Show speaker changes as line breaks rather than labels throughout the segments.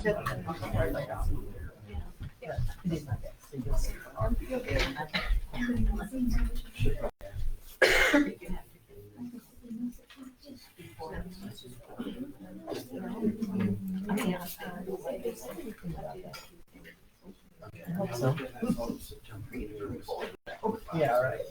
Yeah, all right.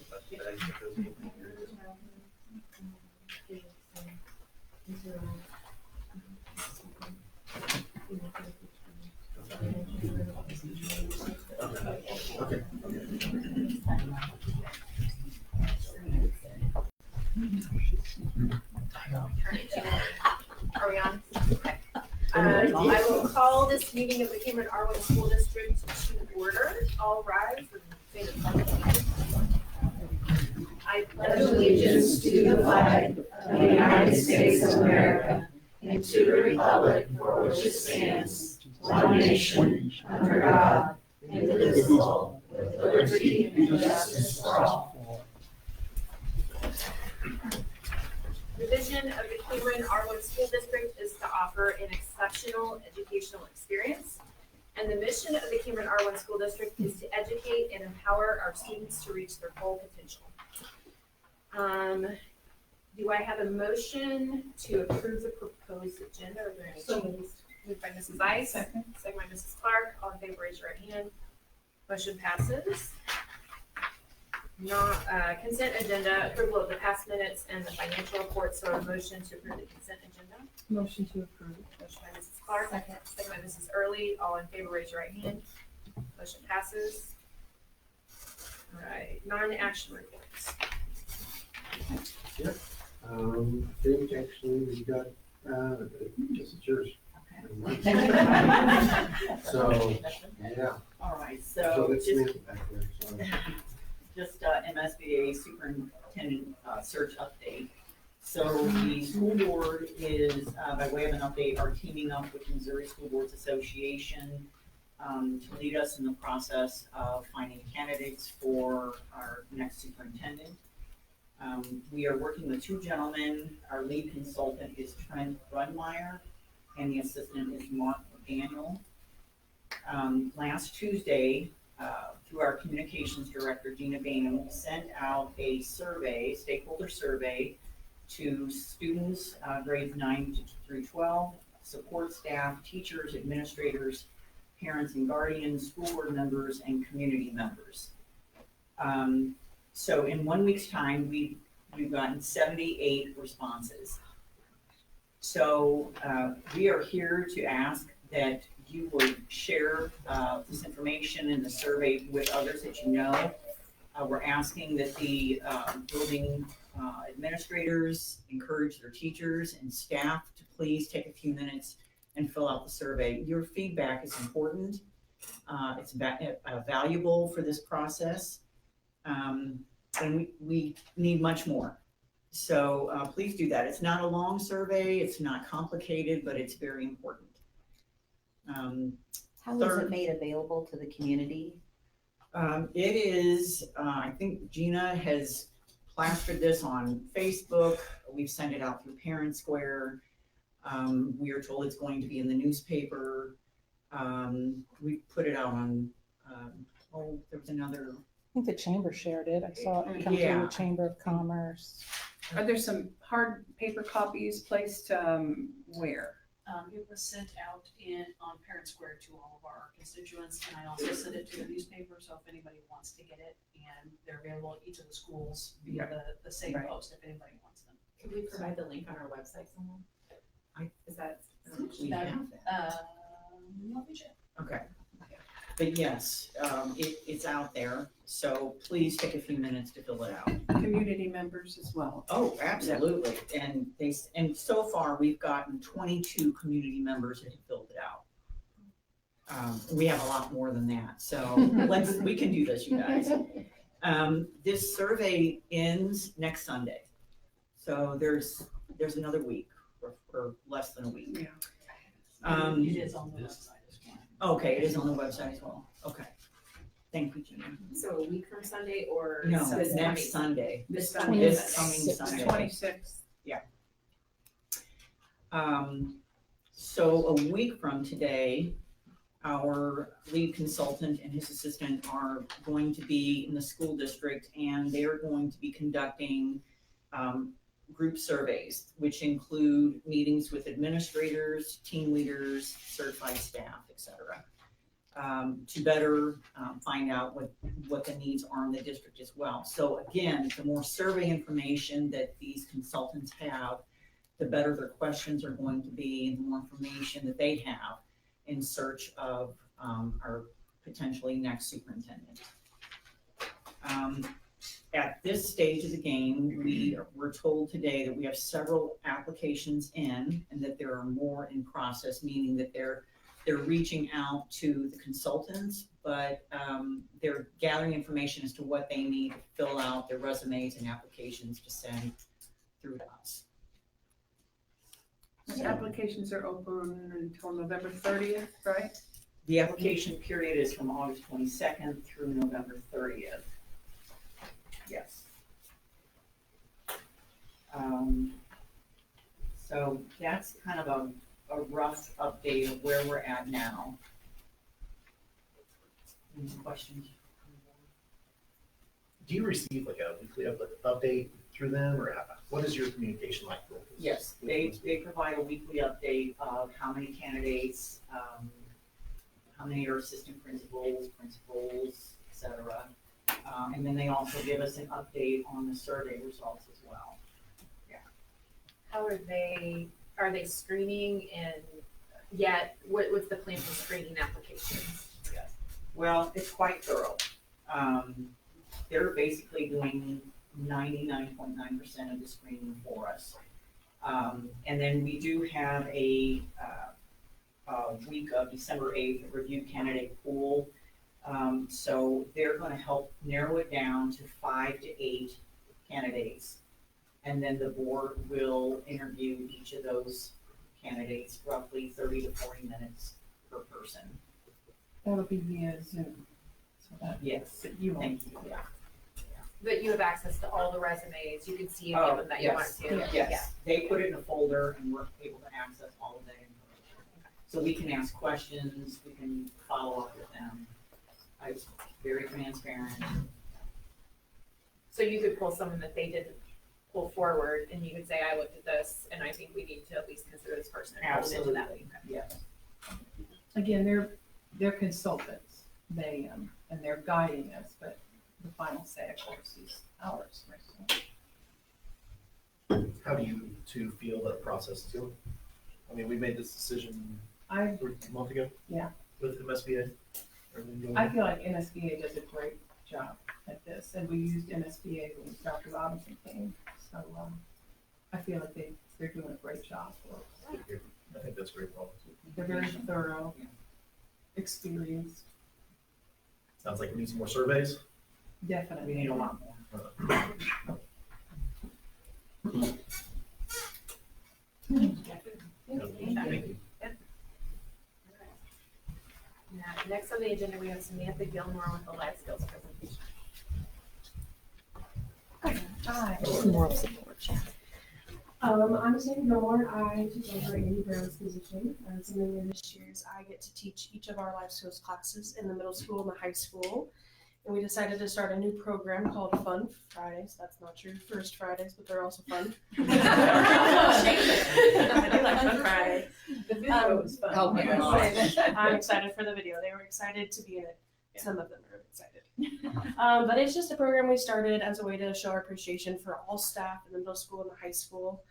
Okay.
Are we on? Okay. I will call this meeting of the Cameron R-1 School District to order. All rise and say the pledge. I
pledge allegiance to the flag of the United States of America and to the republic for which it stands, one nation, under God, indivisible, with liberty and justice for all.
The vision of the Cameron R-1 School District is to offer an exceptional educational experience. And the mission of the Cameron R-1 School District is to educate and empower our students to reach their full potential. Do I have a motion to approve the proposed agenda? Are there any changes? Moved by Mrs. Ice, second by Mrs. Clark. All in favor, raise your right hand. Motion passes. Consent agenda, approval of the past minutes and the financial report. So a motion to approve the consent agenda.
Motion to approve.
Motion by Mrs. Clark. Second by Mrs. Early. All in favor, raise your right hand. Motion passes. All right, non-action reports.
Yep. I think actually we got, I guess it's yours.
Okay.
So, yeah.
All right,
So
so
let's
just,
make it back there. Sorry.
MSBA superintendent search update. So the school board is, by way of an update, are teaming up with Missouri School Boards Association to lead us in the process of finding candidates for our next superintendent. We are working with two gentlemen. Our lead consultant is Trent Brunmeyer, and the assistant is Mark McDaniel. Last Tuesday, through our communications director, Gina Bainham, sent out a survey, stakeholder survey, to students grades 9 through 12, support staff, teachers, administrators, parents and guardians, school board members, and community members. So in 1 week's time, we've gotten 78 responses. So we are here to ask that you would share this information and the survey with others that you know. We're asking that the building administrators encourage their teachers and staff to please take a few minutes and fill out the survey. Your feedback is important. It's valuable for this process. And we need much more. So please do that. It's not a long survey, it's not complicated, but it's very important.
How is it made available to the community?
It is, I think Gina has plastered this on Facebook. We've sent it out through Parent Square. We are told it's going to be in the newspaper. We put it out on, there was another.
I think the chamber shared it. I saw it come through the Chamber of Commerce.
Are there some hard paper copies placed where?
It was sent out on Parent Square to all of our constituents, and I also sent it to the newspaper, so if anybody wants to get it, and they're available at each of the schools via the same post if anybody wants them.
Can we provide the link on our website somewhere? Is that?
We have that.
Let me check.
Okay. But yes, it's out there, so please take a few minutes to fill it out.
Community members as well.
Oh, absolutely. And so far, we've gotten 22 community members that have filled it out. We have a lot more than that, so we can do this, you guys. This survey ends next Sunday, so there's another week or less than a week.
Yeah. It is on the website as well.
Okay, it is on the website as well. Okay. Thank you, Gina.
So a week from Sunday or?
No,
this
next Sunday.
This
This coming Sunday.
26th.
So a week from today, our lead consultant and his assistant are going to be in the school district, and they're going to be conducting group surveys, which include meetings with administrators, team leaders, certified staff, et cetera, to better find out what the needs are in the district as well. So again, the more survey information that these consultants have, the better their questions are going to be, and the more information that they have in search of our potentially next superintendent. At this stage of the game, we were told today that we have several applications in and that there are more in process, meaning that they're reaching out to the consultants, but they're gathering information as to what they need to fill out their resumes and applications to send through to us.
The applications are open until November 30th, right?
The application period is from August 22nd through November 30th. Yes. So that's kind of a rough update of where we're at now. Any questions?
Do you receive like a weekly update through them, or what is your communication like?
Yes, they provide a weekly update of how many candidates, how many are assistant principals, et cetera. And then they also give us an update on the survey results as well.
How are they screening, and yet, what's the plan for screening applications?
Well, it's quite thorough. They're basically doing 99.9% of the screening for us. And then we do have a week of December 8th review candidate pool. So they're going to help narrow it down to 5 to 8 candidates. And then the board will interview each of those candidates roughly 30 to 40 minutes per person.
That'll be via Zoom. So that,
Yes,
you
thank you, yeah.
But you have access to all the resumes, you can see any of them that you want to.
Yes, they put it in a folder and we're able to access all of that information. So we can ask questions, we can follow up with them. It's very transparent.
So you could pull someone that they didn't pull forward, and you could say, I looked at this, and I think we need to at least consider this person and pull them into that.
Absolutely, yes.
Again, they're consultants, and they're guiding us, but the final say, of course, is ours.
How do you two feel that process is going? I mean, we made this decision a month ago.
Yeah.
With MSBA. Everything going
I
well?
feel like NSBA does a great job at this, and we used MSBA when Dr. Robinson came, so I feel like they're doing a great job for us.
Good to hear. I think that's great. Well,
They're very thorough, experienced,
sounds like we need some more surveys.
definitely.
We need a lot more.
Thank you.
Now, next on the agenda, we have Samantha Gilmore with the life skills presentation.
Hi.
I'm Samantha Gilmore. I took over Andy Brown's position. Something new this year is I get to teach each of our life skills classes in the middle school and the high school. And we decided to start a new program called Fun Fridays. That's not your first Fridays, but they're also fun. I do like Fun Friday.
The video was fun.
Oh my gosh. I'm excited for the video. They were excited to be in it. Some of them are excited. But it's just a program we started as a way to show our appreciation for all staff in the middle school and the high school.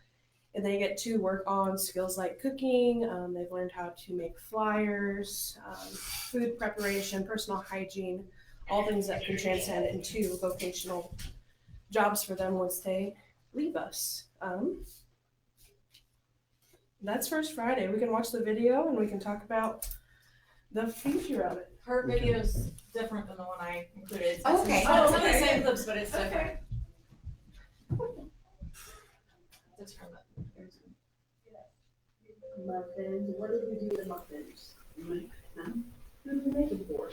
And they get to work on skills like cooking. They've learned how to make flyers, food preparation, personal hygiene, all things that can transcend into vocational jobs for them once they leave us. That's First Friday. We can watch the video and we can talk about the future of it.
Her video is different than the one I included.
Okay.
Some of the same clips, but it's different. Just from
Muffins. What did we do with muffins? Who did we make them for?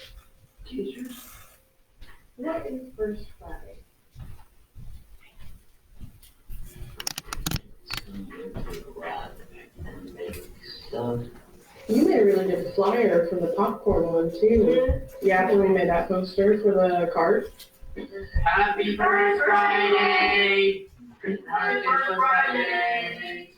Teachers. What is First Friday?
And make stuff
flyer for the popcorn one too. Yeah, when we made that poster for the cart.
Happy First Friday! Happy First Friday!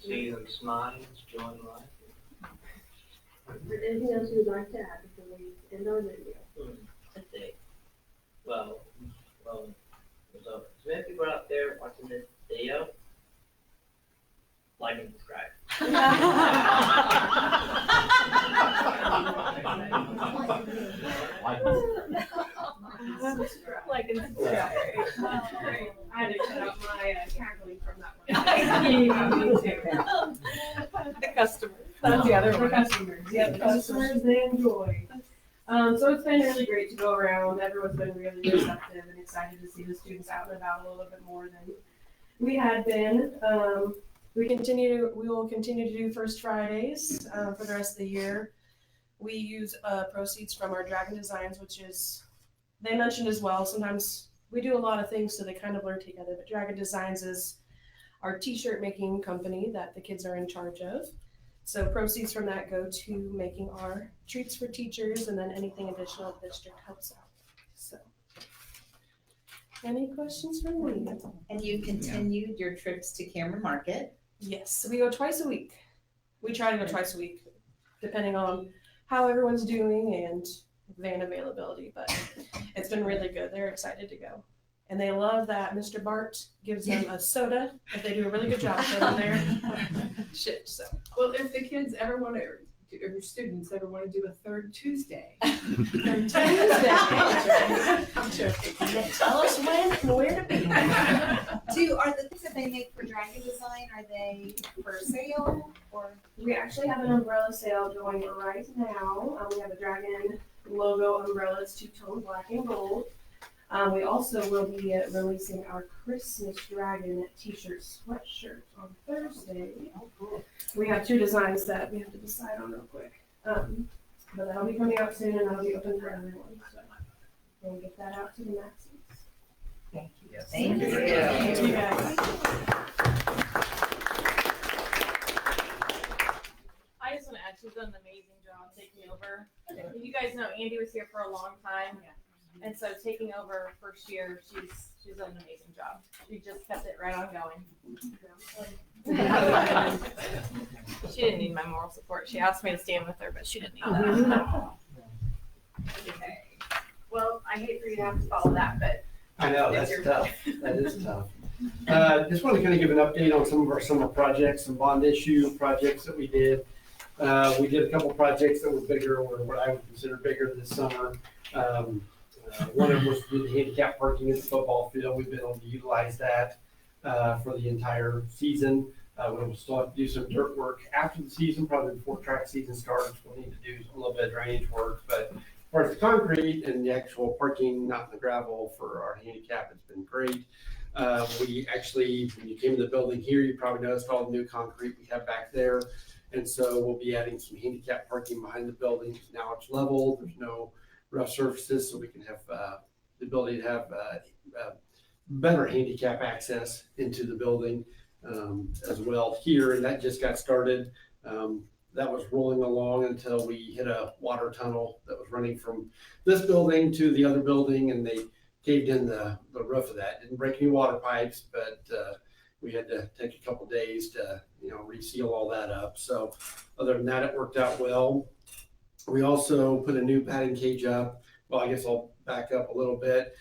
See them smiling, enjoying life.
Anything else you would like to add before we end our video?
Let's see. Well, there's many people out there watching this video. Like and subscribe.
Like and subscribe. I had to cut out my cackling from that one.
The customers.
That's the other one. The customers, yeah, the customers, they enjoy. So it's been really great to go around. Everyone's been really receptive and excited to see the students out and about a little bit more than we had been. We will continue to do First Fridays for the rest of the year. We use proceeds from our Dragon Designs, which is, they mentioned as well, sometimes we do a lot of things so they kind of learn together, but Dragon Designs is our t-shirt making company that the kids are in charge of. So proceeds from that go to making our treats for teachers, and then anything additional the district helps out. So, any questions for me?
And you've continued your trips to Cameron Market.
Yes, we go twice a week. We try to go twice a week, depending on how everyone's doing and van availability, but it's been really good. They're excited to go. And they love that Mr. Bart gives them a soda if they do a really good job filling their shift. So,
Well, if the kids ever want to, if your students ever want to do a third Tuesday.
I'm joking. Tell us when and where to be.
Are the things that they make for Dragon Design, are they for sale or?
We actually have an umbrella sale going right now. We have a dragon logo umbrella. It's two-tone black and gold. We also will be releasing our Christmas dragon t-shirt sweatshirt on Thursday. We have two designs that we have to decide on real quick. But that'll be coming out soon and that'll be open for everyone. So we'll get that out to the masses.
Thank you.
Yes.
Thank you.
Thank you guys.
I just want to add, she's done an amazing job taking over. You guys know Andy was here for a long time. And so taking over first year, she's done an amazing job. She just kept it right on going. She didn't need my moral support. She asked me to stand with her, but she didn't need that.
Okay. Well, I hate for you to have to follow that, but
I know,
It's
that's
your
tough. That is tough. Just want to kind of give an update on some of our summer projects, some bond issue projects that we did. We did a couple projects that were bigger, or what I would consider bigger this summer. One of them was to do the handicap parking at the football field. We've been able to utilize that for the entire season. We'll still have to do some dirt work after the season, probably before track season starts. We'll need to do a little bit of drainage work, but as far as the concrete and the actual parking, not in the gravel for our handicap, it's been great. We actually, when you came to the building here, you probably noticed all the new concrete we have back there. And so we'll be adding some handicap parking behind the building. Now it's level, there's no rough surfaces, so we can have the ability to have better handicap access into the building as well here. And that just got started. That was rolling along until we hit a water tunnel that was running from this building to the other building, and they caved in the roof of that. Didn't break any water pipes, but we had to take a couple days to reseal all that up. So other than that, it worked out well. We also put a new batting cage up. Well, I guess I'll back up a little bit.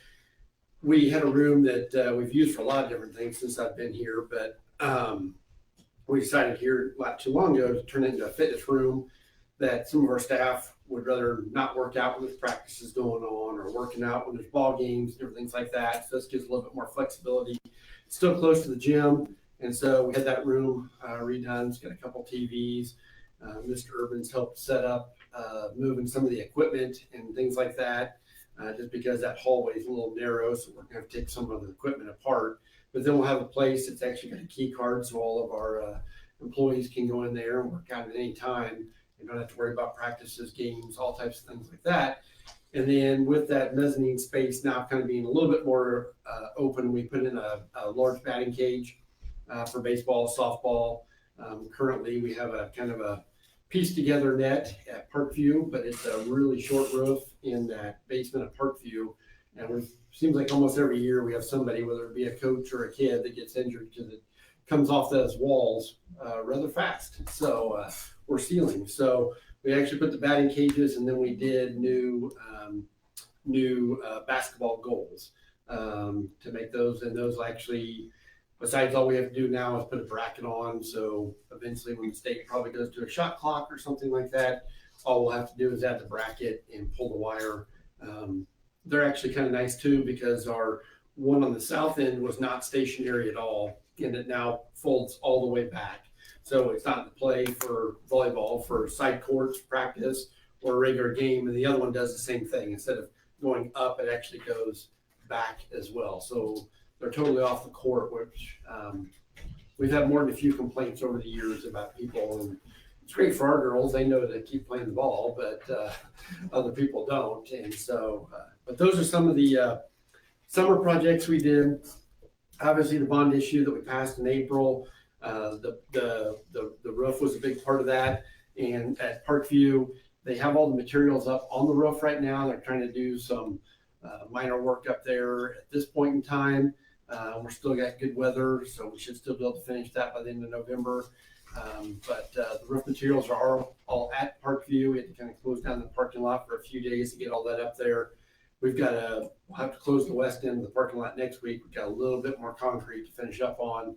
We had a room that we've used for a lot of different things since I've been here, but we decided here not too long ago to turn it into a fitness room that some of our staff would rather not work out when there's practices going on or working out when there's ball games, different things like that. So this gives a little bit more flexibility. It's still close to the gym. And so we had that room redone. It's got a couple TVs. Mr. Urban's helped set up moving some of the equipment and things like that, just because that hallway is a little narrow. So we're going to have to take some of the equipment apart. But then we'll have a place that's actually got a key card so all of our employees can go in there and work out at any time. You don't have to worry about practices, games, all types of things like that. And then with that mezzanine space now kind of being a little bit more open, we put in a large batting cage for baseball, softball. Currently, we have a kind of a pieced together net at Parkview, but it's a really short roof in that basement of Parkview. And it seems like almost every year we have somebody, whether it be a coach or a kid, that gets injured because it comes off those walls rather fast. So we're sealing. So we actually put the batting cages, and then we did new basketball goals to make those. And those actually, besides all we have to do now is put a bracket on. So eventually when the state probably goes to a shot clock or something like that, all we'll have to do is add the bracket and pull the wire. They're actually kind of nice too, because our one on the south end was not stationary at all, and it now folds all the way back. So it's not to play for volleyball, for side courts practice or a regular game. And the other one does the same thing. Instead of going up, it actually goes back as well. So they're totally off the court, which we've had more than a few complaints over the years about people. And it's great for our girls. They know to keep playing the ball, but other people don't. And so, but those are some of the summer projects we did. Obviously, the bond issue that we passed in April, the roof was a big part of that. And at Parkview, they have all the materials up on the roof right now. They're trying to do some minor work up there at this point in time. We're still got good weather, so we should still be able to finish that by the end of November. But the roof materials are all at Parkview. We had to kind of close down the parking lot for a few days to get all that up there. We'll have to close the west end of the parking lot next week. We've got a little bit more concrete to finish up on.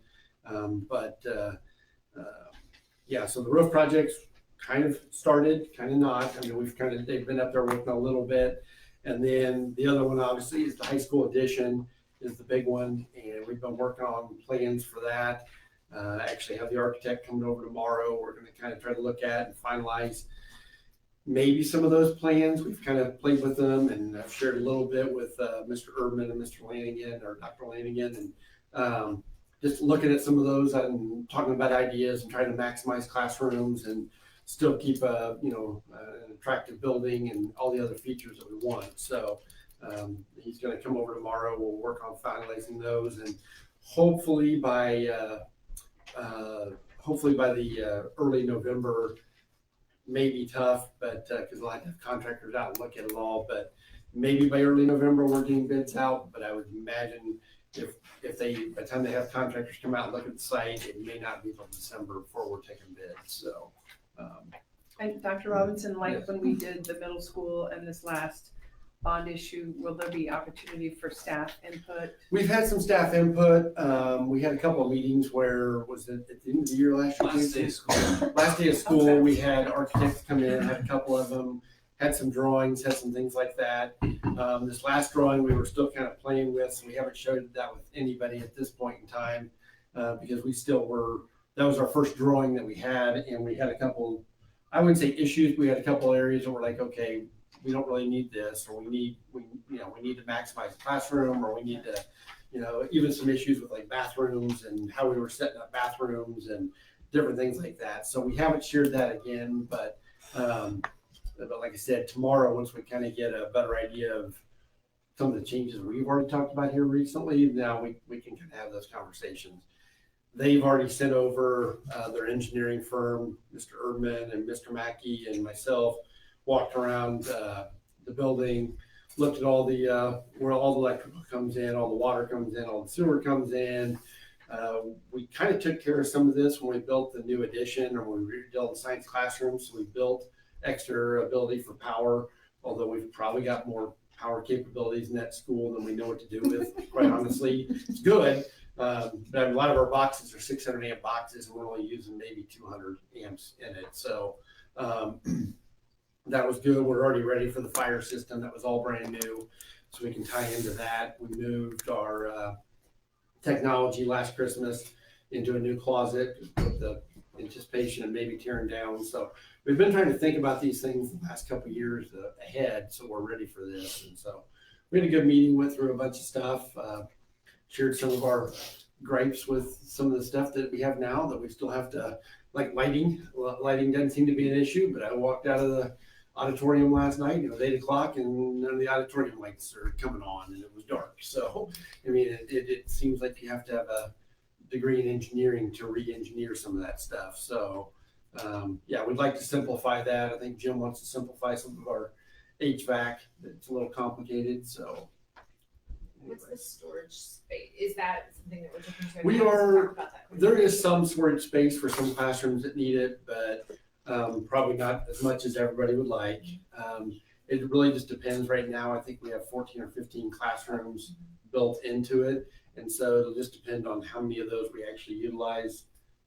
Yeah, so the roof projects kind of started, kind of not. I mean, they've been up there working a little bit. And then the other one, obviously, is the high school addition is the big one. And we've been working on plans for that. I actually have the architect coming over tomorrow. We're going to kind of try to look at and finalize maybe some of those plans. We've kind of played with them, and I've shared a little bit with Mr. Urban and Mr. Lanigan, or Dr. Lanigan, and just looking at some of those and talking about ideas and trying to maximize classrooms and still keep an attractive building and all the other features that we want. So he's going to come over tomorrow. We'll work on finalizing those, and hopefully by the early November, may be tough, but because I'll have to have contractors out and look at it all. But maybe by early November we're getting bids out. But I would imagine if by the time they have contractors come out and look at the site, it may not be until December before we're taking bids. So.
And Dr. Robinson,
Yes.
when we did the middle school and this last bond issue, will there be opportunity for staff input?
We've had some staff input. We had a couple of meetings where, was it at the end of the year last year?
Last day of school.
Last day of school,
Okay.
we had architects come in, had a couple of them, had some drawings, had some things like that. This last drawing we were still kind of playing with, so we haven't showed that with anybody at this point in time because that was our first drawing that we had, and we had a couple, I wouldn't say issues, we had a couple areas where we're like, okay, we don't really need this, or we need to maximize the classroom, or we need to, even some issues with like bathrooms and how we were setting up bathrooms and different things like that. So we haven't shared that again, but like I said, tomorrow, once we kind of get a better idea of some of the changes we've already talked about here recently, now we can kind of have those conversations. They've already sent over their engineering firm, Mr. Erdman and Mr. Mackey and myself, walked around the building, looked at all where all the electrical comes in, all the water comes in, all the sewer comes in. We kind of took care of some of this when we built the new addition, or when we rebuilt the science classroom. So we built extra ability for power, although we've probably got more power capabilities in that school than we know what to do with, quite honestly. It's good, but a lot of our boxes are 600 amp boxes, and we're only using maybe 200 amps in it. So that was good. We're already ready for the fire system. That was all brand new, so we can tie into that. We moved our technology last Christmas into a new closet with the anticipation of maybe tearing down. So we've been trying to think about these things the last couple of years ahead, so we're ready for this. And so we had a good meeting, went through a bunch of stuff, shared some of our gripes with some of the stuff that we have now that we still have to, like lighting. Lighting doesn't seem to be an issue, but I walked out of the auditorium last night, it was 8 o'clock and none of the auditorium lights are coming on and it was dark. So, I mean, it seems like you have to have a degree in engineering to re-engineer some of that stuff. So, yeah, we'd like to simplify that. I think Jim wants to simplify some of our HVAC. It's a little complicated, so.
What's the storage space? Is that something that we're looking to?
We are, there is some storage space for some classrooms that need it, but probably not as much as everybody would like. It really just depends. Right now, I think we have 14 or 15 classrooms built into it. And so it'll just depend on how many of those we actually utilize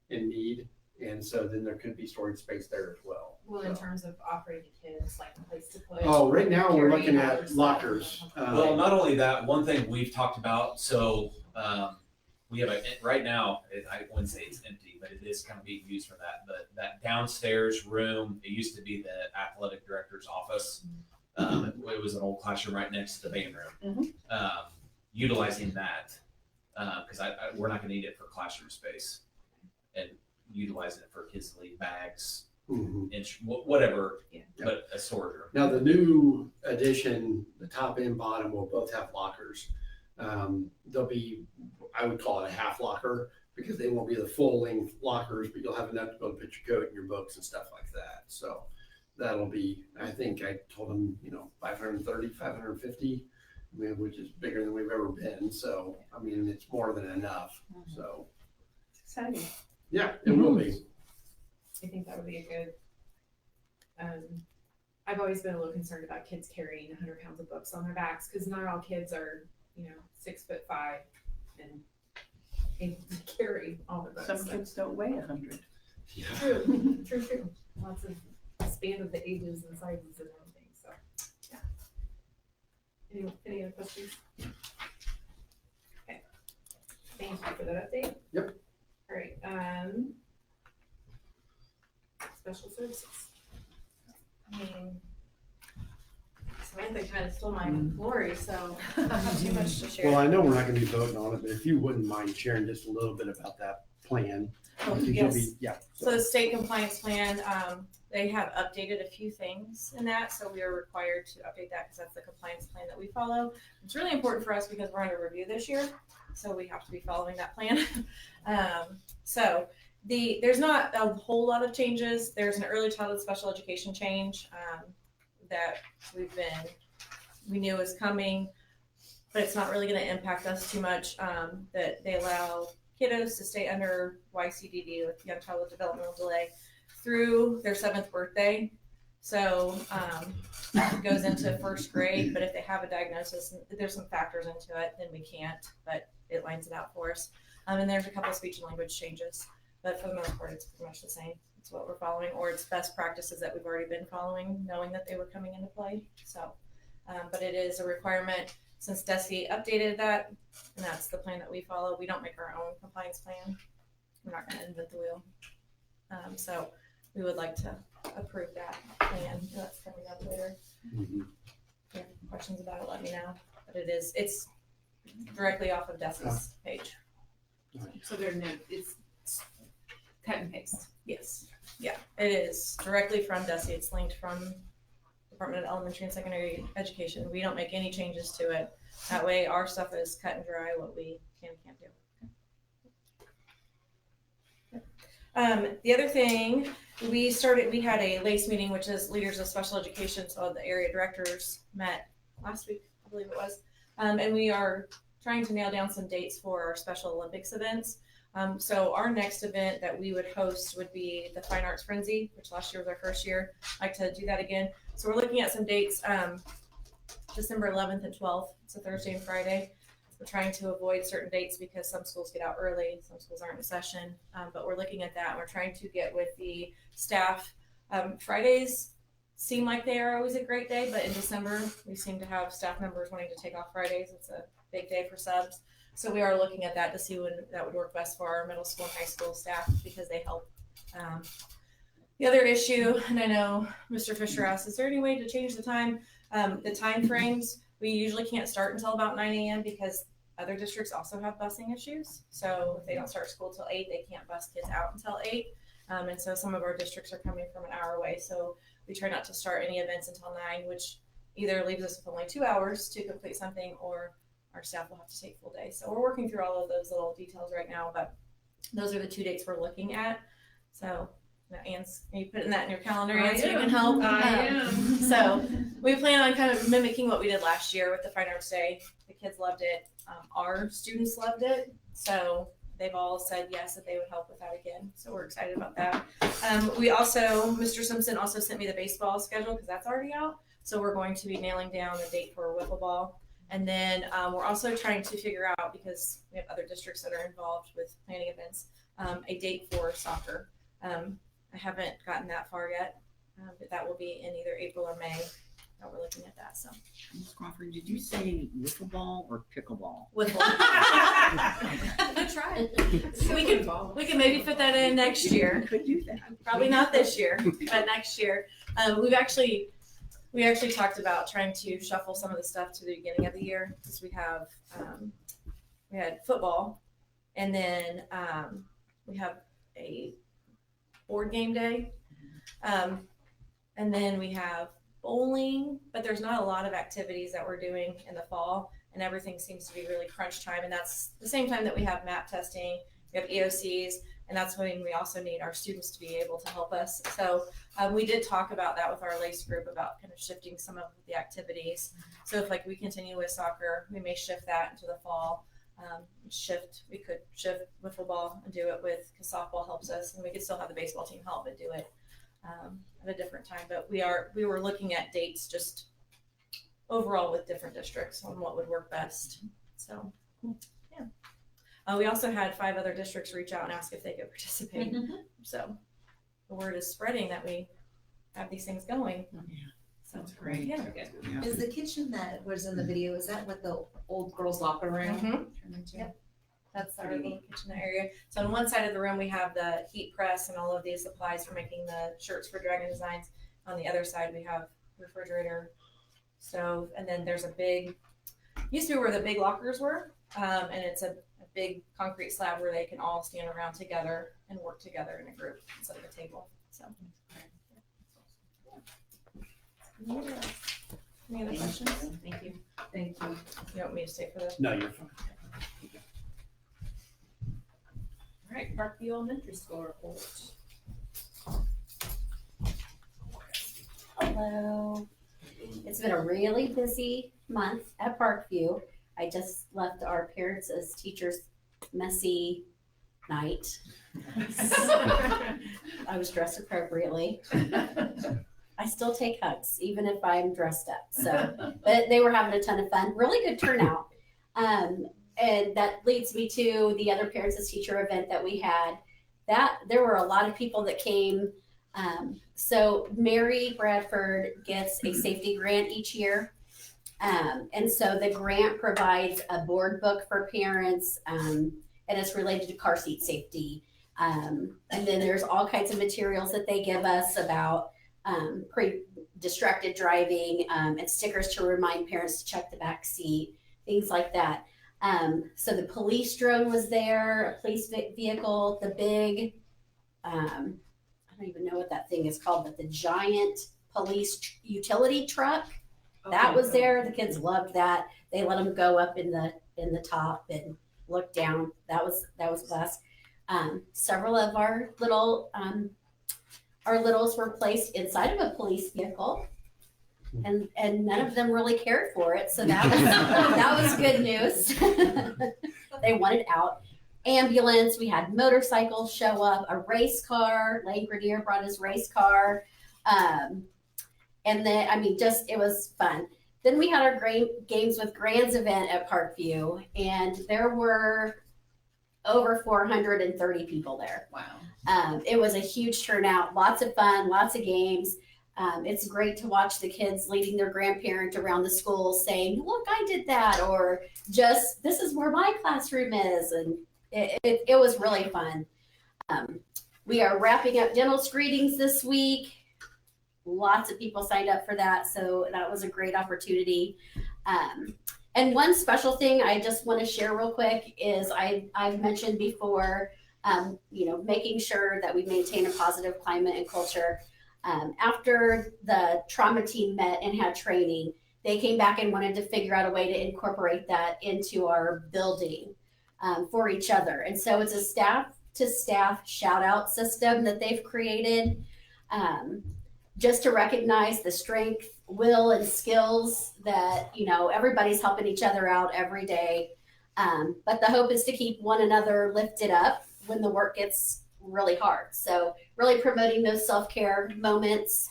and need. And so then there could be storage space there as well.
Well, in terms of operating kids, like a place to put.
Oh, right now we're looking
carry
at lockers.
Well, not only that, one thing we've talked about, so we have right now, I wouldn't say it's empty, but it is kind of being used for that. But that downstairs room, it used to be the athletic director's office. It was an old classroom right next to the band room. Utilizing that, because we're not gonna need it for classroom space, and utilizing it for kids to leave bags, whatever, but a storage room.
Now the new addition, the top and bottom will both have lockers. They'll be, I would call it a half locker, because they won't be the full length lockers, but you'll have enough to go put your coat and your books and stuff like that. So that'll be, I think I told them, 530, 550, which is bigger than we've ever been. So, I mean, it's more than enough. So
It's exciting.
yeah, it will be.
I think that would be a good, I've always been a little concerned about kids carrying 100 pounds of books on their backs, because not all kids are, 6'5" and able to carry all the books.
Some kids don't weigh 100.
Yeah.
True. Lots of span of the ages and sizes and everything, so, yeah. Any other questions? Okay. Thank you for that update.
Yep.
All right, special services. I mean, Samantha kind of stole my glory, so I don't have too much to share.
Well, I know we're not gonna be voting on it, but if you wouldn't mind sharing just a little bit about that plan.
Oh,
because
yes.
Yeah.
So the state compliance plan, they have updated a few things in that, so we are required to update that because that's the compliance plan that we follow. It's really important for us because we're under review this year, so we have to be following that plan. So there's not a whole lot of changes. There's an early childhood special education change that we knew was coming, but it's not really going to impact us too much. That they allow kiddos to stay under YCDD, with young childhood developmental delay, through their 7th birthday. So it goes into 1st grade, but if they have a diagnosis, there's some factors into it, then we can't, but it lines it out for us. And there's a couple of speech and language changes, but for the most part, it's pretty much the same. It's what we're following, or it's best practices that we've already been following, knowing that they were coming into play. So, but it is a requirement since DESE updated that, and that's the plan that we follow. We don't make our own compliance plan. We're not going to invent the wheel. So we would like to approve that plan. That's coming up later. If you have questions about it, let me know. But it's directly off of DESE's page.
So it's cut and paste.
Yes. Yeah, it is directly from DESE. It's linked from Department of Elementary and Secondary Education. We don't make any changes to it. That way our stuff is cut and dry, what we can and can't do. The other thing, we had a LACE meeting, which is Leaders of Special Education. So the area directors met last week, I believe it was. And we are trying to nail down some dates for our Special Olympics events.
So our next event that we would host would be the Fine Arts Frenzy, which last year was our first year. I'd like to do that again. So we're looking at some dates, December 11th and 12th. It's a Thursday and Friday. We're trying to avoid certain dates because some schools get out early, some schools aren't in session, but we're looking at that. And we're trying to get with the staff. Fridays seem like they are always a great day, but in December, we seem to have staff members wanting to take off Fridays. It's a big day for subs. So we are looking at that to see when that would work best for our middle school and high school staff because they help. The other issue, and I know Mr. Fisher asked, is there any way to change the time? The time frames, we usually can't start until about 9 a.m. because other districts also have busing issues. So if they don't start school till 8, they can't bus kids out until 8. And so some of our districts are coming from an hour away. So we try not to start any events until 9, which either leaves us with only 2 hours to complete something or our staff will have to take full day. So we're working through all of those little details right now, but those are the 2 dates we're looking at. So Anne's, you putting that in your calendar, Anne, so you can help.
I am.
So we plan on kind of mimicking what we did last year with the Fine Arts Day. The kids loved it. Our students loved it. So they've all said yes, that they would help with that again. So we're excited about that. We also, Mr. Simpson also sent me the baseball schedule because that's already out. So we're going to be nailing down a date for wiffle ball. And then we're also trying to figure out, because we have other districts that are involved with planning events, a date for soccer. I haven't gotten that far yet, but that will be in either April or May that we're looking at that. So,
Ms. Crawford, did you say wiffle ball or pickleball?
wiffle.
Good try.
We can maybe fit that in next year.
Could do that.
Probably not this year, but next year. We actually talked about trying to shuffle some of the stuff to the beginning of the year because we had football, and then we have a board game day, and then we have bowling. But there's not a lot of activities that we're doing in the fall, and everything seems to be really crunch time. And that's the same time that we have map testing, we have EOCs, and that's when we also need our students to be able to help us. So we did talk about that with our LACE group about kind of shifting some of the activities. So if like we continue with soccer, we may shift that into the fall. We could shift wiffle ball and do it with, because softball helps us, and we could still have the baseball team help, but do it at a different time. But we were looking at dates just overall with different districts on what would work best. So yeah. We also had 5 other districts reach out and ask if they could participate. So the word is spreading that we have these things going. So
That's great.
Yeah.
Is the kitchen that was in the video, is that what the old girls' locker room turned into?
Yep. That's our little kitchen area. So on one side of the room, we have the heat press and all of these supplies for making the shirts for Dragon Designs. On the other side, we have refrigerator, stove, and then there's a big, used to be where the big lockers were, and it's a big concrete slab where they can all stand around together and work together in a group instead of a table. So. Any other questions?
Thank you.
Thank you.
You want me to stay for this?
No, you're fine.
All right, Parkview Elementary School report.
Hello. It's been a really busy month at Parkview. I just left our parents as teachers messy night. I was dressed appropriately. I still take hugs, even if I'm dressed up. So, but they were having a ton of fun. Really good turnout. And that leads me to the other parents as teacher event that we had. That there were a lot of people that came. So Mary Bradford gets a safety grant each year. And so the grant provides a board book for parents, and it's related to car seat safety. And then there's all kinds of materials that they give us about distracted driving, and stickers to remind parents to check the back seat, things like that. So the police drone was there, a police vehicle, the big, I don't even know what that thing is called, but the giant police utility truck, that was there. The kids loved that. They let them go up in the top and look down. That was blessed. Several of our littles were placed inside of a police vehicle, and none of them really cared for it. So that was good news. They wanted out. ambulance, we had motorcycles show up, a race car. Lane Grenier brought his race car. And then, I mean, just, it was fun. Then we had our Games with Grands event at Parkview, and there were over 430 people there.
Wow.
It was a huge turnout, lots of fun, lots of games. It's great to watch the kids leading their grandparent around the school saying, look, I did that, or just, this is where my classroom is. And it was really fun. We are wrapping up dental screenings this week. Lots of people signed up for that, so that was a great opportunity. And one special thing I just want to share real quick is I've mentioned before, making sure that we maintain a positive climate and culture. After the trauma team met and had training, they came back and wanted to figure out a way to incorporate that into our building for each other. And so it's a staff to staff shout out system that they've created. Just to recognize the strength, will, and skills that, everybody's helping each other out every day. But the hope is to keep one another lifted up when the work gets really hard. So really promoting those self-care moments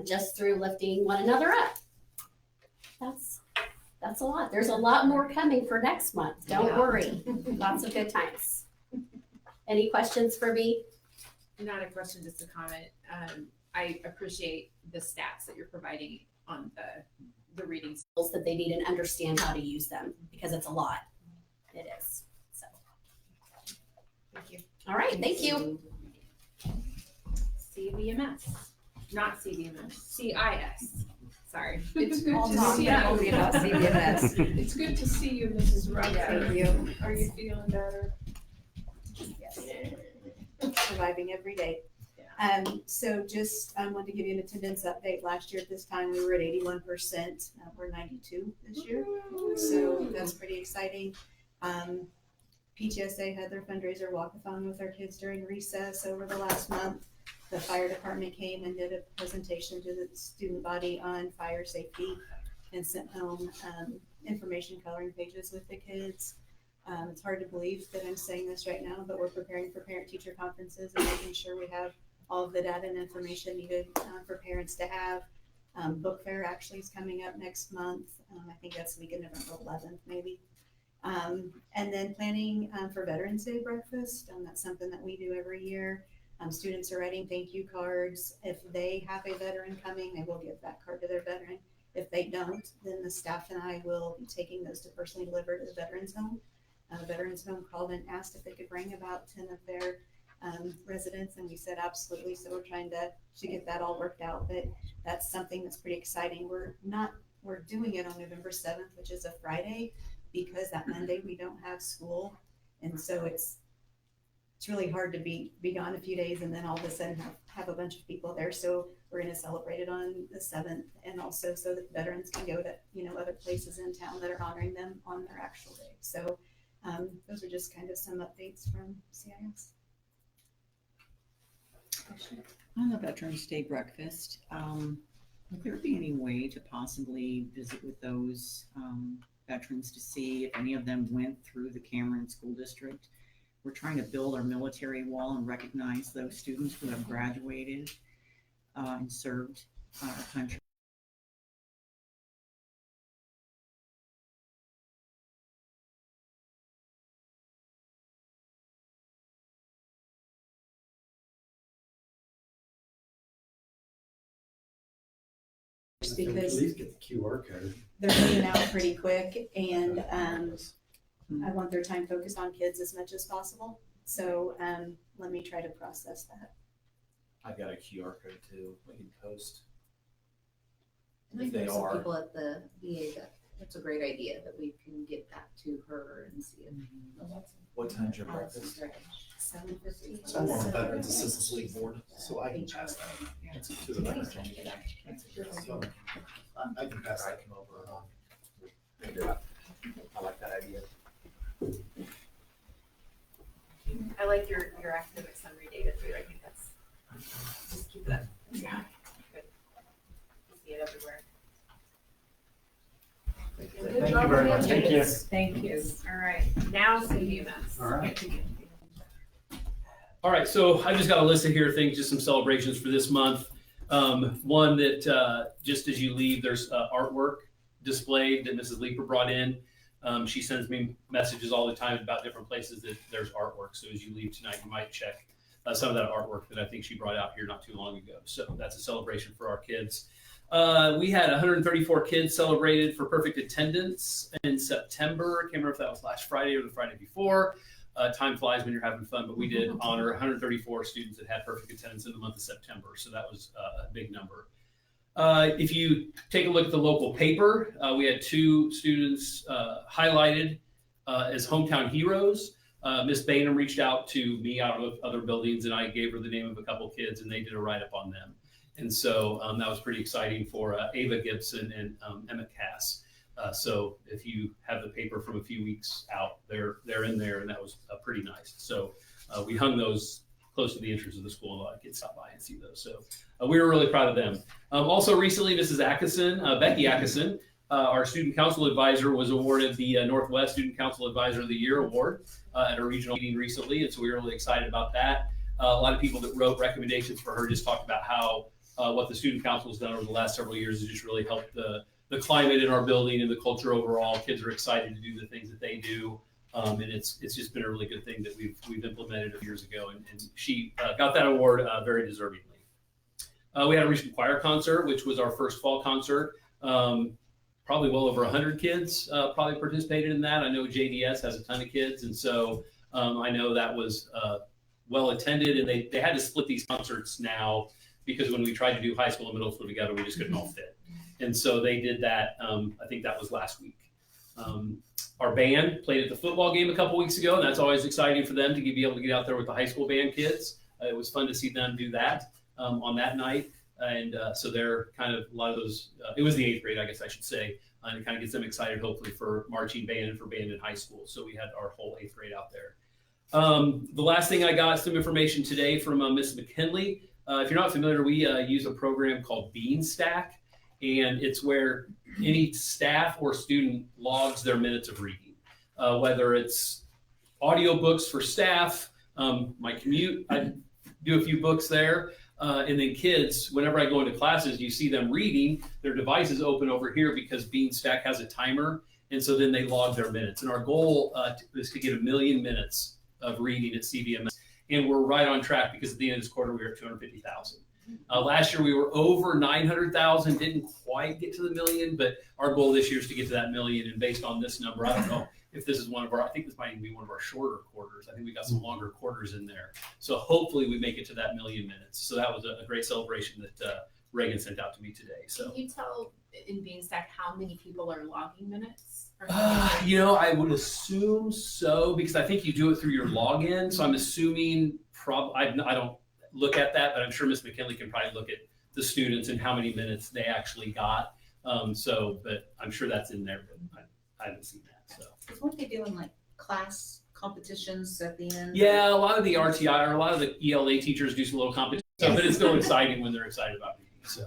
just through lifting one another up. That's a lot. There's a lot more coming for next month. Don't worry. Lots of good times. Any questions for me?
Not a question, just a comment. I appreciate the stats that you're providing on the reading
skills that they need and understand how to use them, because it's a lot. It is. So.
Thank you.
All right. Thank you.
CVMS, not CVMS, CIS. Sorry.
It's good
I'll
to
talk
see
only
you.
about CVMS.
It's good to see you, Mrs. Rucker.
Thank you.
Are you feeling better?
Yes. Surviving every day. So just wanted to give you an attendance update. Last year at this time, we were at 81%. We're 92 this year. So that's pretty exciting. PTSA had their fundraiser walkathon with our kids during recess over the last month. The fire department came and did a presentation to the student body on fire safety and sent home information coloring pages with the kids. It's hard to believe that I'm saying this right now, but we're preparing for parent-teacher conferences and making sure we have all of the data and information needed for parents to have. Book fair actually is coming up next month. I think that's the week of November 11th, maybe. And then planning for Veterans Day breakfast. That's something that we do every year. Students are writing thank you cards. If they have a veteran coming, they will give that card to their veteran. If they don't, then the staff and I will be taking those to personally deliver to the Veterans Home. The Veterans Home called and asked if they could bring about 10 of their residents, and we said absolutely. So we're trying to get that all worked out, but that's something that's pretty exciting. We're doing it on November 7th, which is a Friday, because that Monday we don't have school, and so it's really hard to be gone a few days and then all of a sudden have a bunch of people there. So we're going to celebrate it on the 7th, and also so that veterans can go to other places in town that are honoring them on their actual day. So those are just kind of some updates from CIS.
On the Veterans Day breakfast, would there be any way to possibly visit with those veterans to see if any of them went through the Cameron School District? We're trying to build our military wall and recognize those students who have graduated and served our country.
Because
Please get the QR code.
they're moving out pretty quick, and I want their time focused on kids as much as possible. So let me try to process that.
I've got a QR code too, we can post.
I think
If they
there's some
are.
people at the VA that's a great idea that we can get back to her and see if.
What time's your breakfast?
7:15.
I'm on the Veterans Assistance League board, so I can pass that to the veterans. So I can pass that.
Come over and do it. I like that idea.
I like your academic summary data too. I think that's, just keep that. Yeah. Good. You see it everywhere. Good
Thank
job,
you very much.
Andy.
Thank you.
Thank you.
All right, now CVMS.
All right.
All right, so I just got a list of here things, just some celebrations for this month. One that just as you leave, there's artwork displayed that Mrs. Leeper brought in. She sends me messages all the time about different places that there's artwork. So as you leave tonight, you might check some of that artwork that I think she brought out here not too long ago. So that's a celebration for our kids. We had 134 kids celebrated for perfect attendance in September. I can't remember if that was last Friday or the Friday before. Time flies when you're having fun, but we did honor 134 students that had perfect attendance in the month of September. So that was a big number. If you take a look at the local paper, we had 2 students highlighted as hometown heroes. Miss Bainham reached out to me out of other buildings, and I gave her the name of a couple kids, and they did a write-up on them. And so that was pretty exciting for Ava Gibson and Emma Cass. So if you have the paper from a few weeks out, they're in there, and that was pretty nice. So we hung those close to the entrance of the school, and a lot of kids stop by and see those. So we were really proud of them. Also recently, Mrs. Becky Atkinson, our student council advisor, was awarded the Northwest Student Council Advisor of the Year award at a regional meeting recently, and so we were really excited about that. A lot of people that wrote recommendations for her just talked about how what the student council has done over the last several years has just really helped the climate in our building and the culture overall. Kids are excited to do the things that they do. And it's just been a really good thing that we've implemented a few years ago, and she got that award very deservingly. We had a recent choir concert, which was our first fall concert. Probably well over 100 kids probably participated in that. I know JDS has a ton of kids, and so I know that was well attended, and they had to split these concerts now because when we tried to do high school and middle school together, we just couldn't all fit. And so they did that, I think that was last week. Our band played at the football game a couple weeks ago, and that's always exciting for them to be able to get out there with the high school band kids. It was fun to see them do that on that night. And so they're kind of a lot of those, it was the 8th grade, I guess I should say, and it kind of gets them excited, hopefully, for marching band and for band in high school. So we had our whole 8th grade out there. The last thing I got some information today from Miss McKinley. If you're not familiar, we use a program called Beanstack, and it's where any staff or student logs their minutes of reading, whether it's audiobooks for staff, my commute, I do a few books there. And then kids, whenever I go into classes, you see them reading, their device is open over here because Beanstack has a timer. And so then they log their minutes. And our goal is to get 1 million minutes of reading at CVMS. And we're right on track because at the end of this quarter, we were at 250,000. Last year, we were over 900,000, didn't quite get to the million, but our goal this year is to get to that million. And based on this number, I don't know if this is one of our, I think this might even be one of our shorter quarters. I think we got some longer quarters in there. So hopefully we make it to that 1 million minutes. So that was a great celebration that Reagan sent out to me today. So
Can you tell in Beanstack how many people are logging minutes?
I would assume so because I think you do it through your login. So I'm assuming I don't look at that, but I'm sure Miss McKinley can probably look at the students and how many minutes they actually got. But I'm sure that's in there, but I haven't seen that. So
Weren't they doing like class competitions at the end?
yeah, a lot of the RTI or a lot of the ELA teachers do some little competition stuff, but it's still exciting when they're excited about reading. So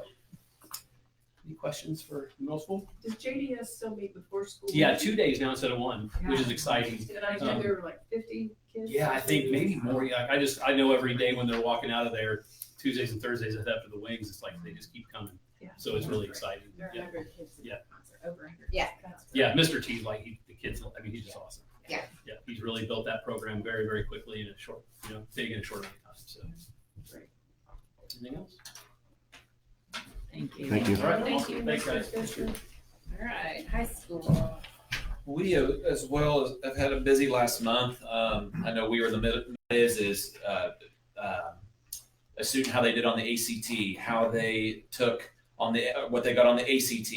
any questions for middle school?
Does JDS still meet before school?
Yeah, 2 days now instead of 1, which is exciting.
Did I think there were like 50 kids?
Yeah, I think maybe more. Yeah, I know every day when they're walking out of there, Tuesdays and Thursdays after the wings, it's like they just keep coming.
Yeah.
So it's really exciting.
There are
Yeah.
100 kids in
Yeah.
the concert, over 100.
Yeah.
Yeah, Mr. T, the kids, he's just awesome.
Yeah.
Yeah, he's really built that program very, very quickly in a short, big in a short amount of time. So great. Anything else?
Thank you.
Thank you.
All right.
Thank you.
Thanks, guys.
All right, high school.
We have, as well as have had a busy last month. I know we were in the middle is a student how they did on the ACT, how they took on what they got on the ACT,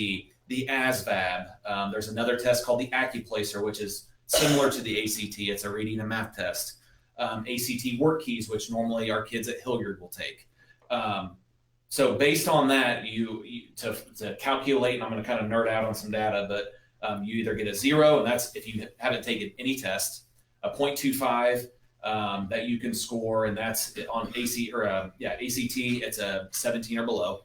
the ASVAB. There's another test called the AccuPlacer, which is similar to the ACT. It's a reading and math test. ACT work keys, which normally our kids at Hilliard will take. So based on that, to calculate, and I'm going to kind of nerd out on some data, but you either get a 0, and that's if you haven't taken any test, a 0.25 that you can score, and that's on ACT, it's a 17 or below.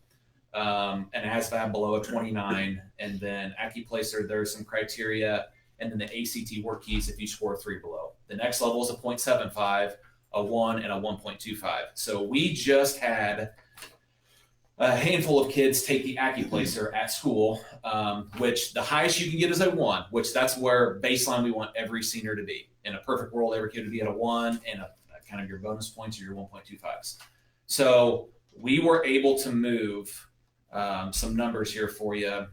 an ASVAB below a 29, and then AccuPlacer, there's some criteria, and then the ACT work keys if you score 3 below. The next level is a 0.75, a 1, and a 1.25. So we just had a handful of kids take the AccuPlacer at school, which the highest you can get is a 1, which that's where baseline we want every senior to be. In a perfect world, every kid would be at a 1 and a kind of your bonus points or your 1.25s. So we were able to move some numbers here for you.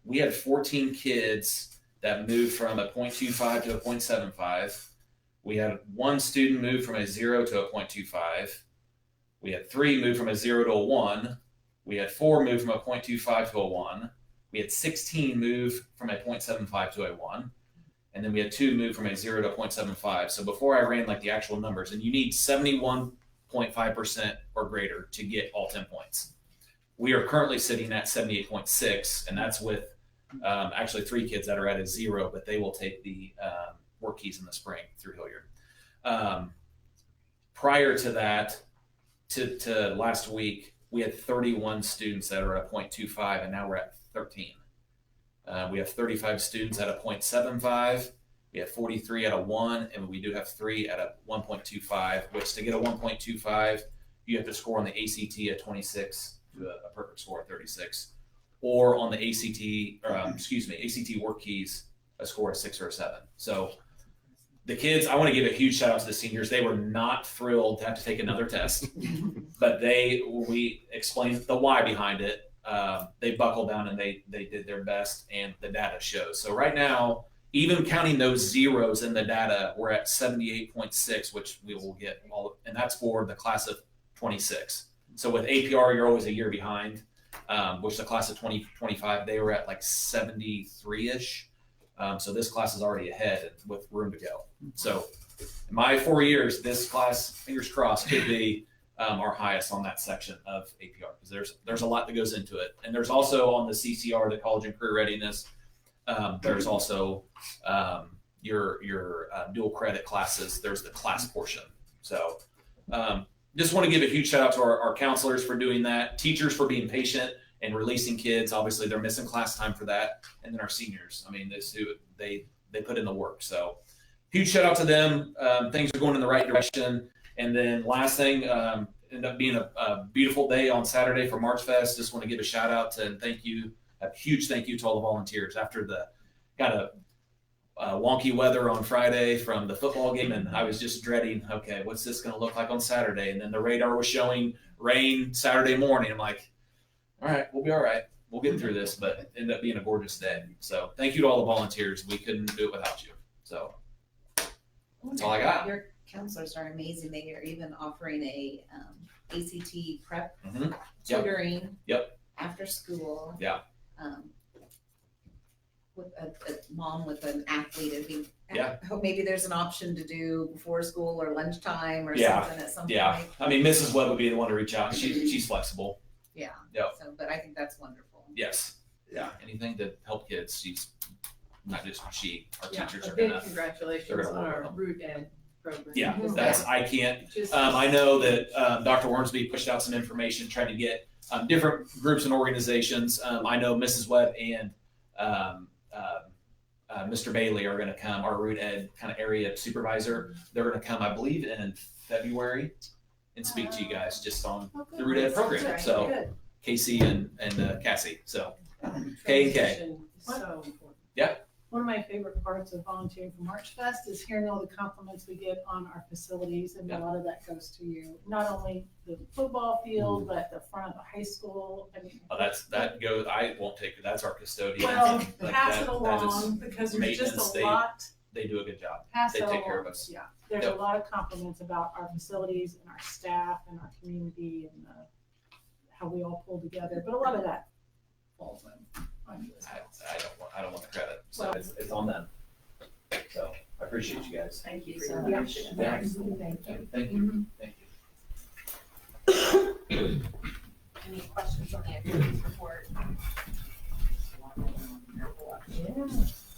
We had 14 kids that moved from a 0.25 to a 0.75. We had 1 student move from a 0 to a 0.25. We had 3 move from a 0 to a 1. We had 4 move from a 0.25 to a 1. We had 16 move from a 0.75 to a 1. And then we had 2 move from a 0 to a 0.75. So before I ran like the actual numbers, and you need 71.5% or greater to get all 10 points. We are currently sitting at 78.6, and that's with actually 3 kids that are at a 0, but they will take the work keys in the spring through Hilliard. Prior to that, to last week, we had 31 students that are at 0.25, and now we're at 13. We have 35 students at a 0.75. We have 43 at a 1, and we do have 3 at a 1.25, which to get a 1.25, you have to score on the ACT a 26 to a perfect score of 36, or on the ACT work keys, a score of 6 or a 7. So the kids, I want to give a huge shout out to the seniors. They were not thrilled to have to take another test, but we explained the why behind it. They buckled down and they did their best, and the data shows. So right now, even counting those zeros in the data, we're at 78.6, which we will get all, and that's for the class of 26. So with APR, you're always a year behind, which the class of 2025, they were at like 73-ish. So this class is already ahead with room to go. So in my 4 years, this class, fingers crossed, could be our highest on that section of APR, because there's a lot that goes into it. And there's also on the CCR, the college and career readiness, there's also your dual credit classes. There's the class portion. So just want to give a huge shout out to our counselors for doing that, teachers for being patient and releasing kids. Obviously they're missing class time for that. And then our seniors, I mean, they put in the work. So huge shout out to them. Things are going in the right direction. And then last thing, ended up being a beautiful day on Saturday for March Fest. Just want to give a shout out to and thank you, a huge thank you to all the volunteers after the kind of wonky weather on Friday from the football game. And I was just dreading, okay, what's this going to look like on Saturday? And then the radar was showing rain Saturday morning. I'm like, all right, we'll be all right. We'll get through this, but it ended up being a gorgeous day. So thank you to all the volunteers. We couldn't do it without you. So that's all I got.
Your counselors are amazing. They are even offering a ACT prep tutoring after school.
Yeah.
With a mom with an athlete,
Yeah.
I hope maybe there's an option to do before school or lunchtime or something at some point.
Yeah, I mean, Mrs. Webb would be the one to reach out. She's flexible.
Yeah.
Yep.
So, but I think that's wonderful.
Yes. Yeah. Anything to help kids. She's not just she. Our teachers
A
are
big
gonna.
congratulations on our root ed program.
Yeah, I can't. I know that Dr. Wormsby pushed out some information trying to get different groups and organizations. I know Mrs. Webb and Mr. Bailey are going to come, our root ed kind of area supervisor. They're going to come, I believe, in February and speak to you guys just on the root ed program. So Casey and Cassie. So K and K.
So important.
Yeah.
One of my favorite parts of volunteering for March Fest is hearing all the compliments we get on our facilities, and a lot of that goes to you. Not only the football field, but the front of the high school. I mean,
that goes. I won't take it. That's our custodian.
Well,
Like
pass it along because there's just a lot.
They do a good job.
Pass
They
it
take care
along.
of us.
Yeah, there's a lot of compliments about our facilities and our staff and our community and how we all pull together. But a lot of that falls on you as well.
I don't want the credit. So it's on them. So I appreciate you guys.
Thank you so much.
Yeah.
Thank you.
Thank you. Thank you.
Any questions on the activities report?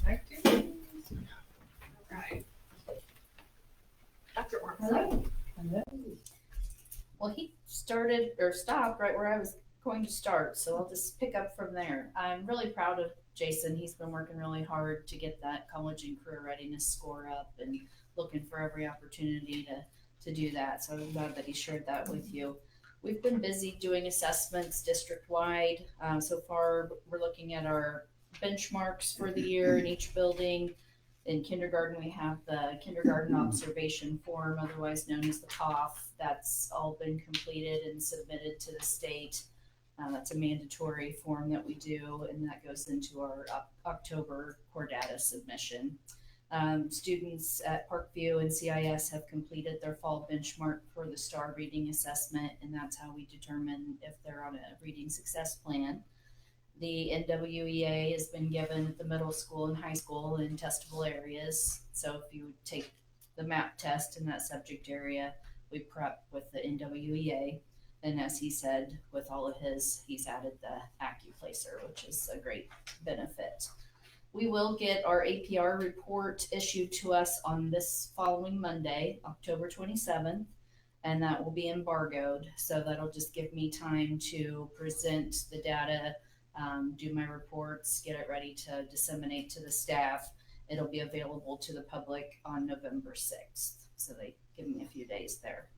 Activities.
Right. Dr. Ormsby.
Hello. Well, he started or stopped right where I was
going to start, so I'll just pick up from there. I'm really proud of Jason. He's been working really hard to get that college and career readiness score up and looking for every opportunity to do that. So I'm glad that he shared that with you. We've been busy doing assessments district-wide. So far, we're looking at our benchmarks for the year in each building. In kindergarten, we have the kindergarten observation form, otherwise known as the COF. That's all been completed and submitted to the state. That's a mandatory form that we do, and that goes into our October core data submission. Students at Parkview and CIS have completed their fall benchmark for the STAR reading assessment, and that's how we determine if they're on a reading success plan. The NWEA has been given at the middle school and high school in testable areas. So if you take the MAP test in that subject area, we prep with the NWEA. And as he said, with all of his, he's added the AccuPlacer, which is a great benefit. We will get our APR report issued to us on this following Monday, October 27th, and that will be embargoed. So that'll just give me time to present the data, do my reports, get it ready to disseminate to the staff. It'll be available to the public on November 6th. So they give me a few days there.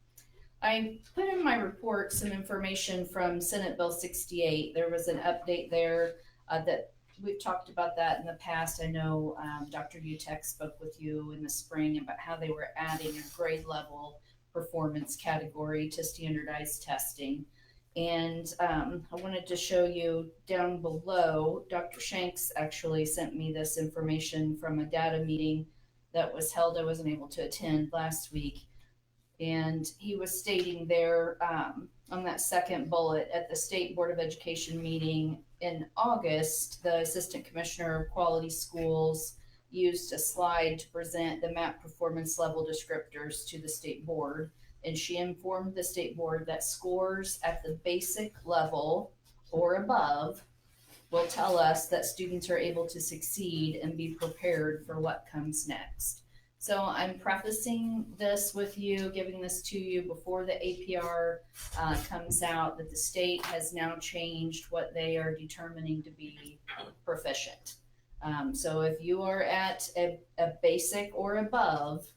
I put in my report some information from Senate Bill 68. There was an update there that we've talked about that in the past. I know Dr. Utek spoke with you in the spring about how they were adding a grade level performance category to standardized testing. And I wanted to show you down below, Dr. Shanks actually sent me this information from a data meeting that was held. I wasn't able to attend last week. And he was stating there on that second bullet, at the State Board of Education meeting in August, the Assistant Commissioner of Quality Schools used a slide to present the MAP performance level descriptors to the state board. And she informed the state board that scores at the basic level or above will tell us that students are able to succeed and be prepared for what comes next. So I'm prefacing this with you, giving this to you before the APR comes out, that the state has now changed what they are determining to be proficient. So if you are at a basic or above,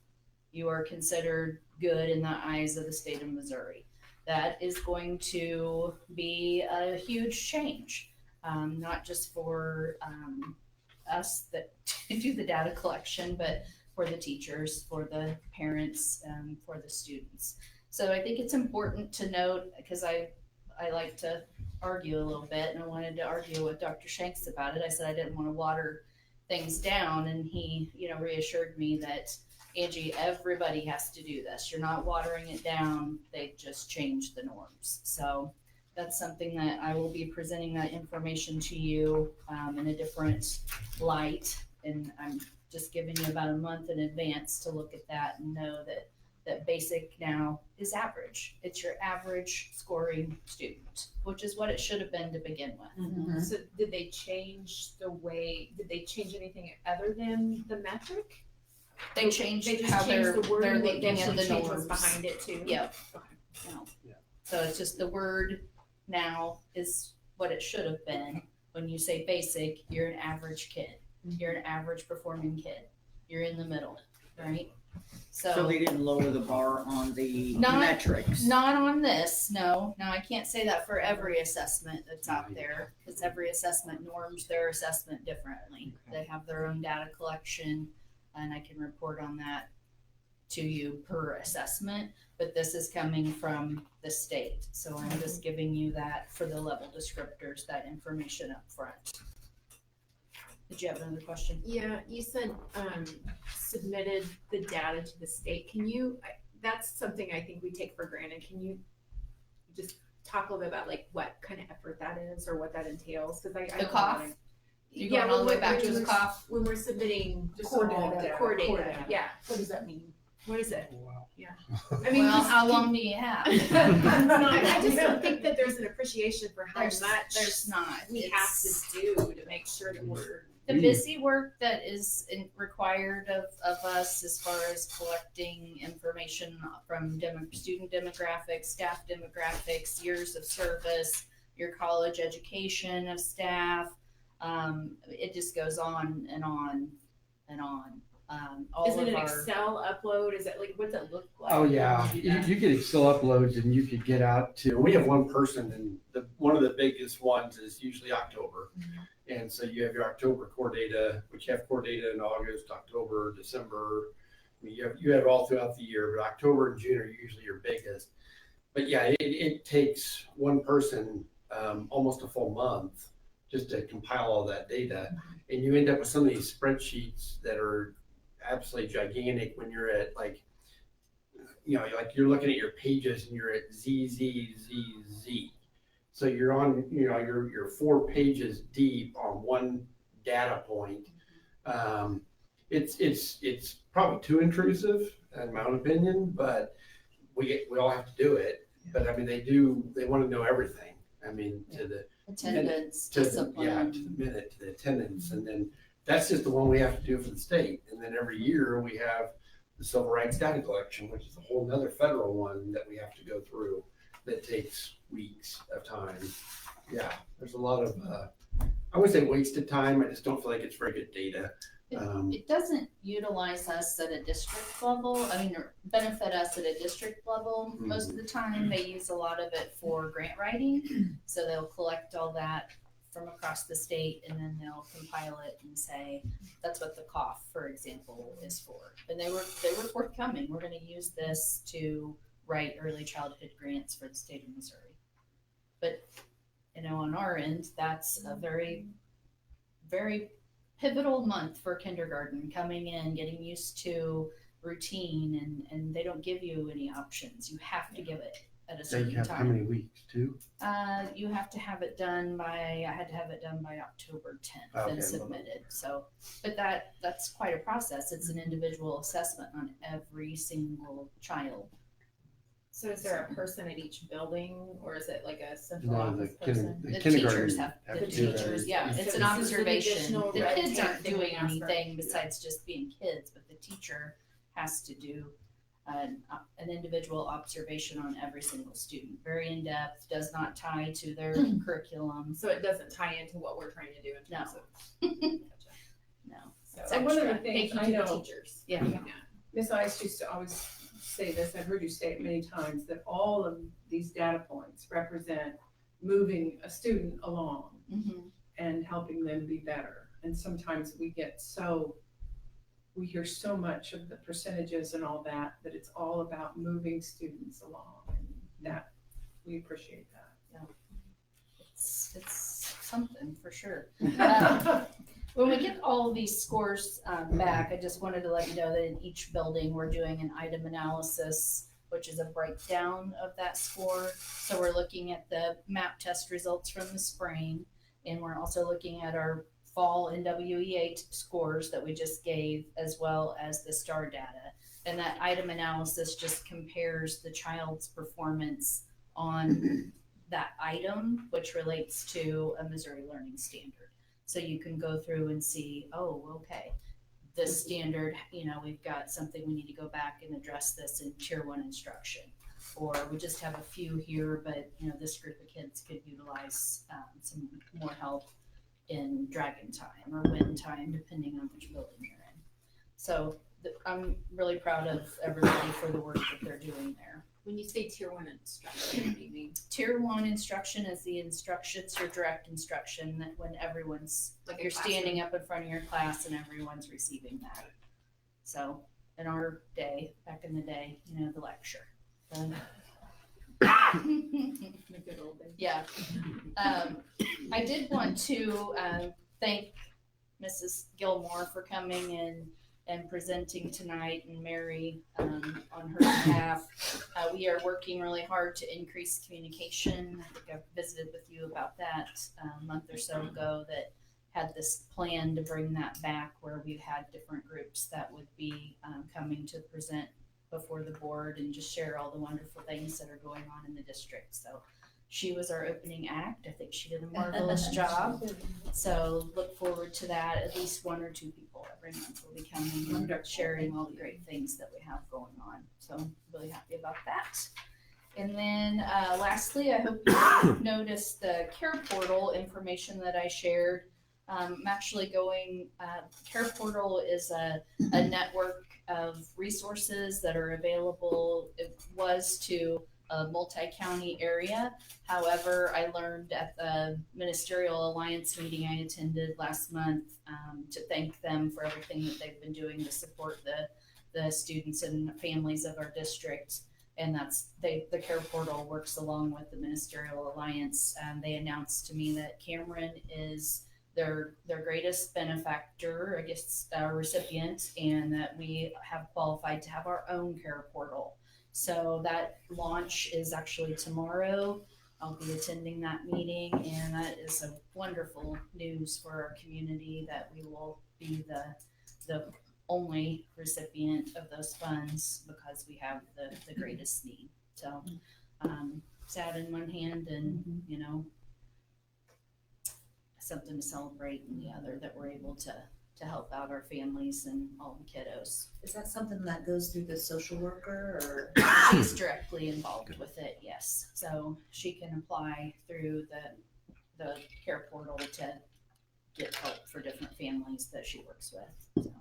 you are considered good in the eyes of the state of Missouri. That is going to be a huge change, not just for us that do the data collection, but for the teachers, for the parents, for the students. So I think it's important to note, because I like to argue a little bit, and I wanted to argue with Dr. Shanks about it. I said I didn't want to water things down, and he, reassured me that, Angie, everybody has to do this. You're not watering it down. They've just changed the norms. So that's something that I will be presenting that information to you in a different light, and I'm just giving you about a month in advance to look at that and know that basic now is average. It's your average scoring student, which is what it should have been to begin with.
Mm-hmm.
So did they change anything other than the metric?
They changed
They just
how
changed
they're
the wording, they
looking at
actually
the
changed
norms
what's behind it too?
Yep.
Okay.
Yeah.
So it's just the word now is what it should have been. When you say basic, you're an average kid. You're an average performing kid. You're in the middle, right?
So they didn't lower the bar on the
Not-
metrics?
Not on this, no. Now, I can't say that for every assessment that's out there, because every assessment norms their assessment differently. They have their own data collection, and I can report on that to you per assessment, but this is coming from the state. So I'm just giving you that for the level descriptors, that information up front. Did you have another question?
Yeah, you said submitted the data to the state. That's something I think we take for granted. Can you just talk a little bit about like what kind of effort that is or what that entails? Because I
The
don't
COF?
wanna-
You going all the way back to the COF?
When we're submitting
Just
core
all
data,
data,
core
core
data,
data.
yeah.
What does that mean?
What is it?
Wow.
Yeah. I mean,
Well,
just-
how long do you have?
I just don't think that there's an appreciation for how
There's
much
not.
we
It's-
have to do to make sure that we're.
The busy work that is required of us as far as collecting information from student demographics, staff demographics, years of service, your college education of staff. It just goes on and on and on. All
Is it
of
an
our,
Excel upload? Is it like, what's it look like?
Oh, yeah, you get Excel uploads and you could get out to, we have one person and one of the biggest ones is usually October. And so you have your October core data, which you have core data in August, October, December. I mean, you have it all throughout the year, but October and June are usually your biggest. But yeah, it takes one person almost a full month just to compile all that data. And you end up with some of these spreadsheets that are absolutely gigantic when you're at like, like you're looking at your pages and you're at Z. So you're on, you're 4 pages deep on one data point. It's probably too intrusive in my own opinion, but we all have to do it. But I mean, they want to know everything. I mean, to the
attendance,
to the
discipline.
to the minute, to the attendance, and then that's just the one we have to do for the state. And then every year we have the civil rights data collection, which is a whole nother federal one that we have to go through that takes weeks of time. Yeah, there's a lot of, I wouldn't say wasted time. I just don't feel like it's very good data.
It doesn't utilize us at a district level, or benefit us at a district level. Most of the time, they use a lot of it for grant writing. So they'll collect all that from across the state and then they'll compile it and say, that's what the cough, for example, is for. And they were forthcoming. We're gonna use this to write early childhood grants for the state of Missouri. But, on our end, that's a very, very pivotal month for kindergarten, coming in, getting used to routine, and they don't give you any options. You have to give it at a certain time.
How many weeks? 2?
You have to have it done by, I had to have it done by October 10th and submitted. So, but that's quite a process. It's an individual assessment on every single child.
So is there a person at each building, or is it like a central
No,
office
the
person?
Teachers have
to
the
do that.
teachers, yeah, it's
So
an
this is an
observation.
additional
The
red
kids
tape
aren't
that we
doing
ask for.
anything besides just being kids, but the teacher has to do an individual observation on every single student. Very in-depth, does not tie to their curriculum.
So it doesn't tie into what we're trying to do in terms of.
No.
So
It's
And one of the
extra.
things
thank
I
you to the
know,
teachers.
Yeah.
Miss Ice used to always say this, I've heard you say it many times, that all of these data points represent moving a student along and helping them be better. And sometimes we hear so much of the percentages and all that it's all about moving students along, and that, we appreciate that.
It's something for sure. When we get all of these scores back, I just wanted to let you know that in each building, we're doing an item analysis, which is a breakdown of that score. So we're looking at the MAP test results from the spring, and we're also looking at our fall NWE8 scores that we just gave, as well as the STAR data. And that item analysis just compares the child's performance on that item, which relates to a Missouri Learning Standard. So you can go through and see, oh, okay, this standard, we've got something we need to go back and address this in Tier 1 instruction. Or we just have a few here, but this group of kids could utilize some more help in dragon time or wind time, depending on which building you're in. So I'm really proud of everybody for the work that they're doing there.
When you say Tier 1 instruction, what do you mean?
Tier 1 instruction is the instruction, it's your direct instruction, that when everyone's,
Like a
you're standing
classroom.
up in front of your class and everyone's receiving that. So in our day, back in the day, the lecture.
The good old days.
Yeah. I did want to thank Mrs. Gilmore for coming in and presenting tonight, and Mary on her behalf. We are working really hard to increase communication. I think I've visited with you about that a month or so ago, that had this plan to bring that back, where we had different groups that would be coming to present before the board and just share all the wonderful things that are going on in the district. So she was our opening act. I think she did a marvelous job. So look forward to that. At least 1 or 2 people every month will be coming and sharing all the great things that we have going on. So I'm really happy about that. And then lastly, I hope you noticed the Care Portal information that I shared. I'm actually going, Care Portal is a network of resources that are available. It was to a multi-county area. However, I learned at the Ministerial Alliance meeting I attended last month to thank them for everything that they've been doing to support the students and families of our district. And the Care Portal works along with the Ministerial Alliance. They announced to me that Cameron is their greatest benefactor, I guess, recipient, and that we have qualified to have our own Care Portal. So that launch is actually tomorrow. I'll be attending that meeting, and that is a wonderful news for our community that we will be the only recipient of those funds because we have the greatest need. So sad in one hand and, you know, something to celebrate in the other that we're able to help out our families and all the kiddos.
Is that something that goes through the social worker or?
She's directly involved with it, yes. So she can apply through the Care Portal to get help for different families that she works with. So,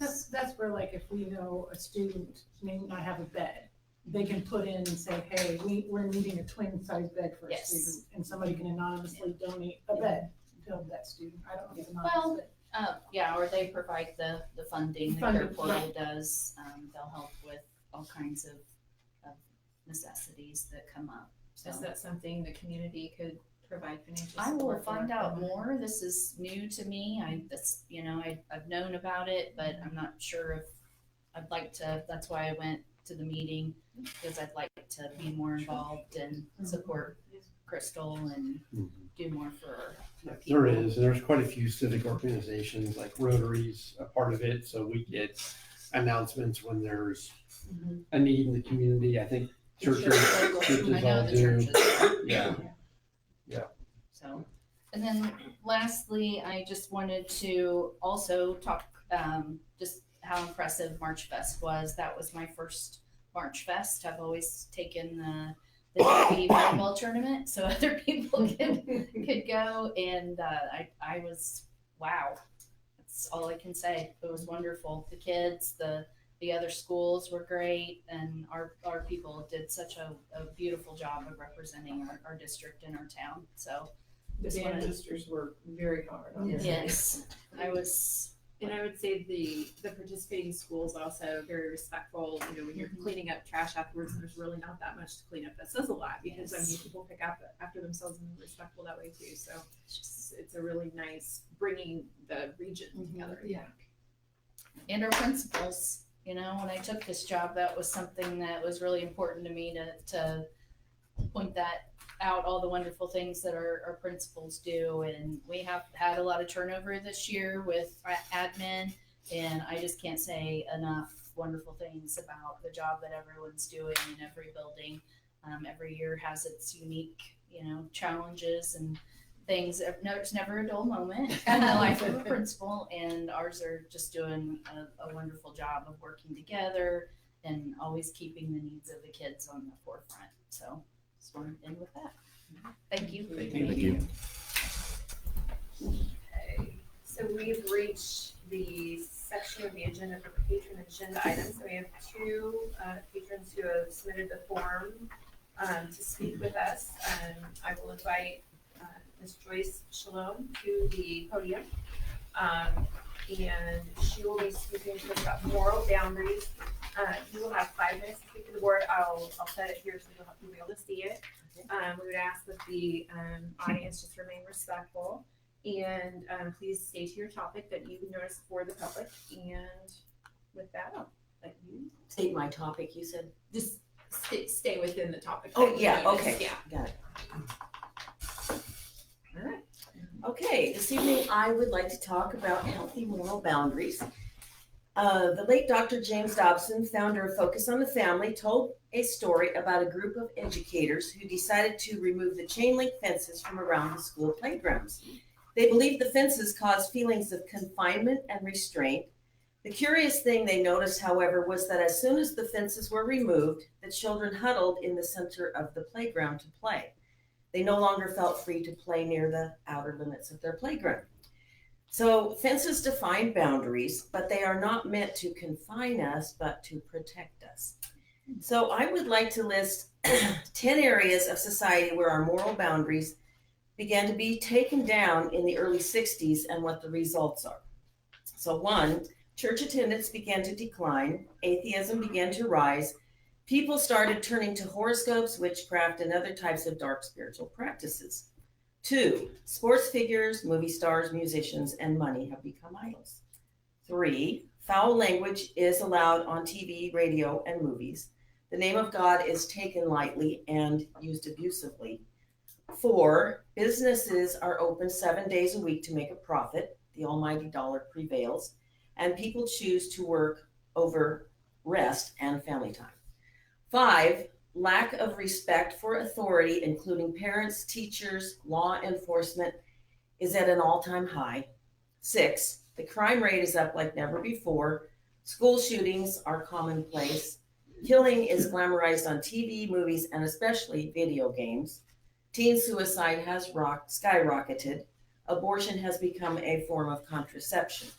yes.
That's where, like, if we know a student may not have a bed, they can put in and say, hey, we're needing a twin size bed for a
Yes.
student, and somebody can anonymously donate a bed to help that student. I don't know if anonymous,
Well,
but
yeah, or they provide the funding. The Care
Funding,
Portal
right.
does. They'll help with all kinds of necessities that come up. So
Is that something the community could provide financial
I
support
will
for?
find out more. This is new to me. I've known about it, but I'm not sure if I'd like to. That's why I went to the meeting, because I'd like to be more involved and support Crystal and do more for our people.
There is, and there's quite a few civic organizations like Rotary's a part of it, so we get announcements when there's a need in the community. I think churches
I know
all
the
do.
churches.
Yeah.
So, and then lastly, I just wanted to also talk just how impressive March Fest was. That was my first March Fest. I've always taken the deputy volleyball tournament so other people could go, and I was, wow, that's all I can say. It was wonderful. The kids, the other schools were great, and our people did such a beautiful job of representing our district and our town. So
The band boosters worked very hard on this.
yes, I was.
And I would say the participating schools also very respectful. You know, when you're cleaning up trash afterwards, and there's really not that much to clean up. That says a lot because I mean, people pick up after themselves and are respectful that way too. So it's a really nice bringing the region together. I think.
And our principals, you know, when I took this job, that was something that was really important to me to point that out, all the wonderful things that our principals do. And we have had a lot of turnover this year with admin, and I just can't say enough wonderful things about the job that everyone's doing in every building. Every year has its unique, you know, challenges and things. There's never a dull moment in the life of a principal, and ours are just doing a wonderful job of working together and always keeping the needs of the kids on the forefront. So just want to end with that. Thank you.
Thank you.
Okay, so we've reached the section of the agenda for patron agenda items. So we have two patrons who have submitted the form to speak with us. I will invite Ms. Joyce Shalom to the podium. And she will be speaking to us about moral boundaries. You will have 5 minutes to speak to the board. I'll set it here so you'll be able to see it. We would ask that the audience just remain respectful and please stay to your topic that you noticed for the public. And with that, I'll let you
State my topic, you said?
just stay within the topic.
Oh,
that you
yeah,
noticed.
okay.
Yeah.
Got it.
All right.
Okay, this evening I would like to talk about healthy moral boundaries. The late Dr. James Dobson, founder of Focus on the Family, told a story about a group of educators who decided to remove the chain link fences from around the school playgrounds. They believed the fences caused feelings of confinement and restraint,
The curious thing they noticed, however, was that as soon as the fences were removed, the children huddled in the center of the playground to play. They no longer felt free to play near the outer limits of their playground. So fences define boundaries, but they are not meant to confine us, but to protect us. So I would like to list 10 areas of society where our moral boundaries began to be taken down in the early 60s and what the results are. So 1, church attendance began to decline, atheism began to rise, people started turning to horoscopes, witchcraft, and other types of dark spiritual practices. 2, sports figures, movie stars, musicians, and money have become idols. 3, foul language is allowed on TV, radio, and movies. The name of God is taken lightly and used abusively. 4, businesses are open 7 days a week to make a profit. The almighty dollar prevails, and people choose to work over rest and family time. 5, lack of respect for authority, including parents, teachers, law enforcement, is at an all-time high. 6, the crime rate is up like never before. School shootings are commonplace. Killing is glamorized on TV, movies, and especially video games. Teen suicide has skyrocketed. Abortion has become a form of contraception.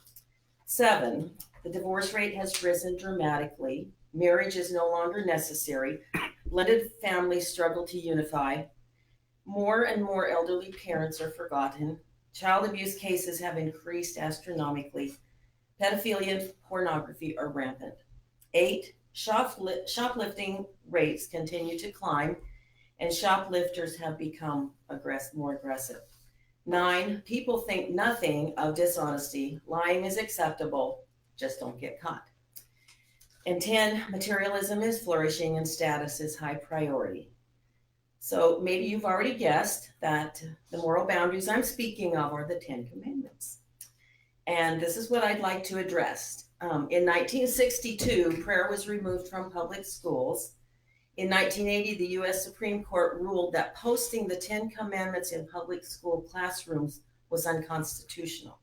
7, the divorce rate has risen dramatically. Marriage is no longer necessary. Blended families struggle to unify. More and more elderly parents are forgotten. Child abuse cases have increased astronomically. Pedophilia and pornography are rampant. 8, shoplifting rates continue to climb, and shoplifters have become more aggressive. 9, people think nothing of dishonesty. Lying is acceptable, just don't get caught. And 10, materialism is flourishing and status is high priority. So maybe you've already guessed that the moral boundaries I'm speaking of are the 10 Commandments. And this is what I'd like to address. In 1962, prayer was removed from public schools. In 1980, the U.S. Supreme Court ruled that posting the 10 Commandments in public school classrooms was unconstitutional.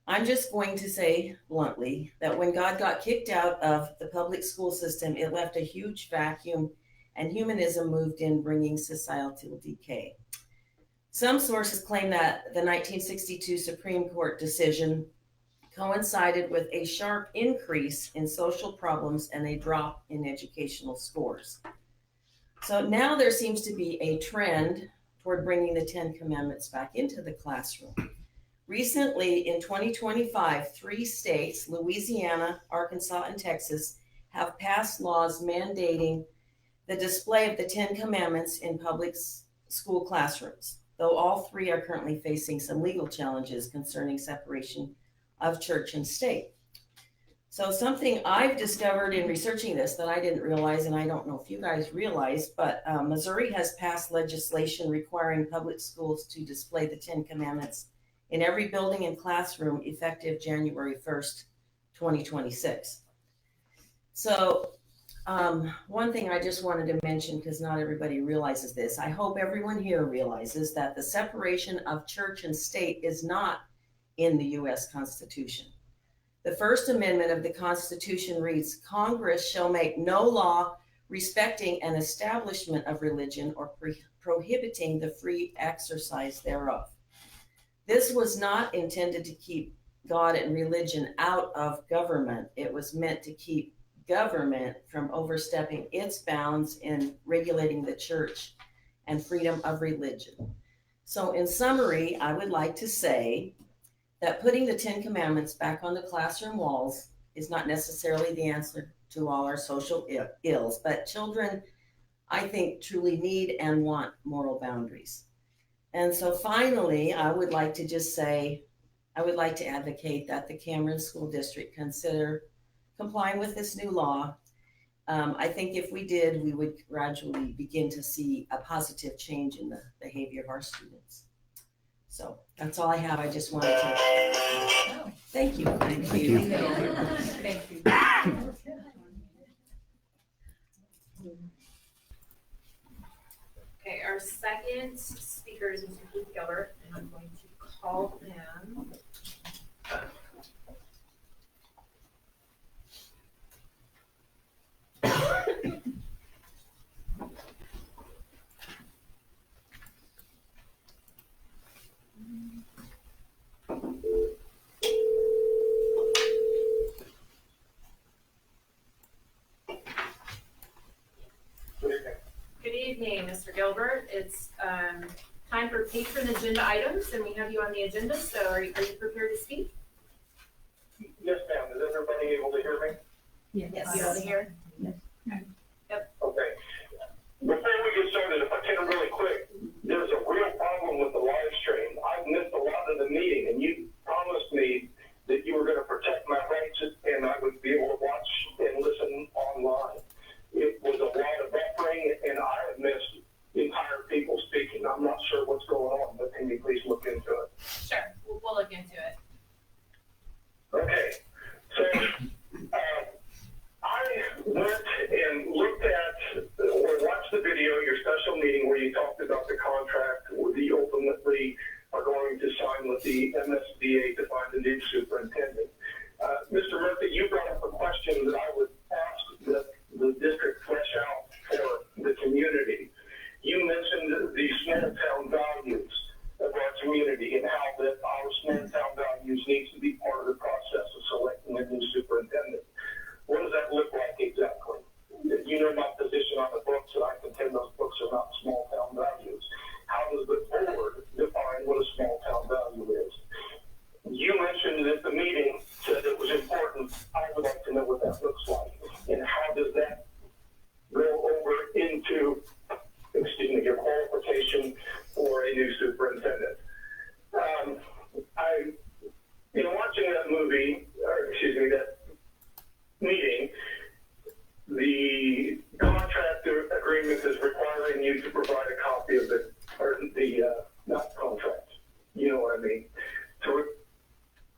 I'm just going to say bluntly that when God got kicked out of the public school system, it left a huge vacuum and humanism moved in, bringing societal decay. Some sources claim that the 1962 Supreme Court decision coincided with a sharp increase in social problems and a drop in educational scores. So now there seems to be a trend toward bringing the 10 Commandments back into the classroom. Recently, in 2025, 3 states, Louisiana, Arkansas, and Texas, have passed laws mandating the display of the 10 Commandments in public school classrooms, though all 3 are currently facing some legal challenges concerning separation of church and state. So something I've discovered in researching this that I didn't realize, and I don't know if you guys realize, but Missouri has passed legislation requiring public schools to display the 10 Commandments in every building and classroom effective January 1st, 2026. So one thing I just wanted to mention, because not everybody realizes this, I hope everyone here realizes that the separation of church and state is not in the U.S. Constitution. The First Amendment of the Constitution reads, Congress shall make no law respecting an establishment of religion or prohibiting the free exercise thereof. This was not intended to keep God and religion out of government. It was meant to keep government from overstepping its bounds in regulating the church and freedom of religion. So in summary, I would like to say that putting the 10 Commandments back on the classroom walls is not necessarily the answer to all our social ills, but children, I think, truly need and want moral boundaries. And so finally, I would like to just say, I would like to advocate that the Cameron School District consider complying with this new law. I think if we did, we would gradually begin to see a positive change in the behavior of our students. So that's all I have. I just wanted to. Thank you.
Thank you. Thank you.
Okay, our second speaker is Mr. Keith Gilbert, and I'm going to call him. evening, Mr. Gilbert. It's time for patron agenda items, and we have you on the agenda, so are you prepared to speak?
Yes, ma'am. Is everybody able to hear me?
Yes. You able to hear?
Okay. Before we get started, if I can really quick, there's a real problem with the live stream. I've missed a lot of the meeting, and you promised me that you were going to protect my rights and I would be able to watch and listen online. It was a lot of buffering, and I have missed entire people speaking. I'm not sure what's going on, but can you please look into it?
Sure, we'll look into it.
Okay, so I went and looked at or watched the video, your special meeting where you talked about the contract where you ultimately are going to sign with the MSBA to find a new superintendent. Mr. Murphy, you brought up a question that I would ask that the district flesh out for the community. You mentioned the small town values of our community and how that our small town values needs to be part of the process of selecting a new superintendent. What does that look like exactly? You know my position on the books, and I contend those books are not small town values. How does the board define what a small town value is? You mentioned at the meeting said it was important. I would like to know what that looks like, and how does that go over into, your qualification for a new superintendent. In watching that movie, that meeting, the contract agreement is requiring you to provide a copy of not contract, you know what I mean, to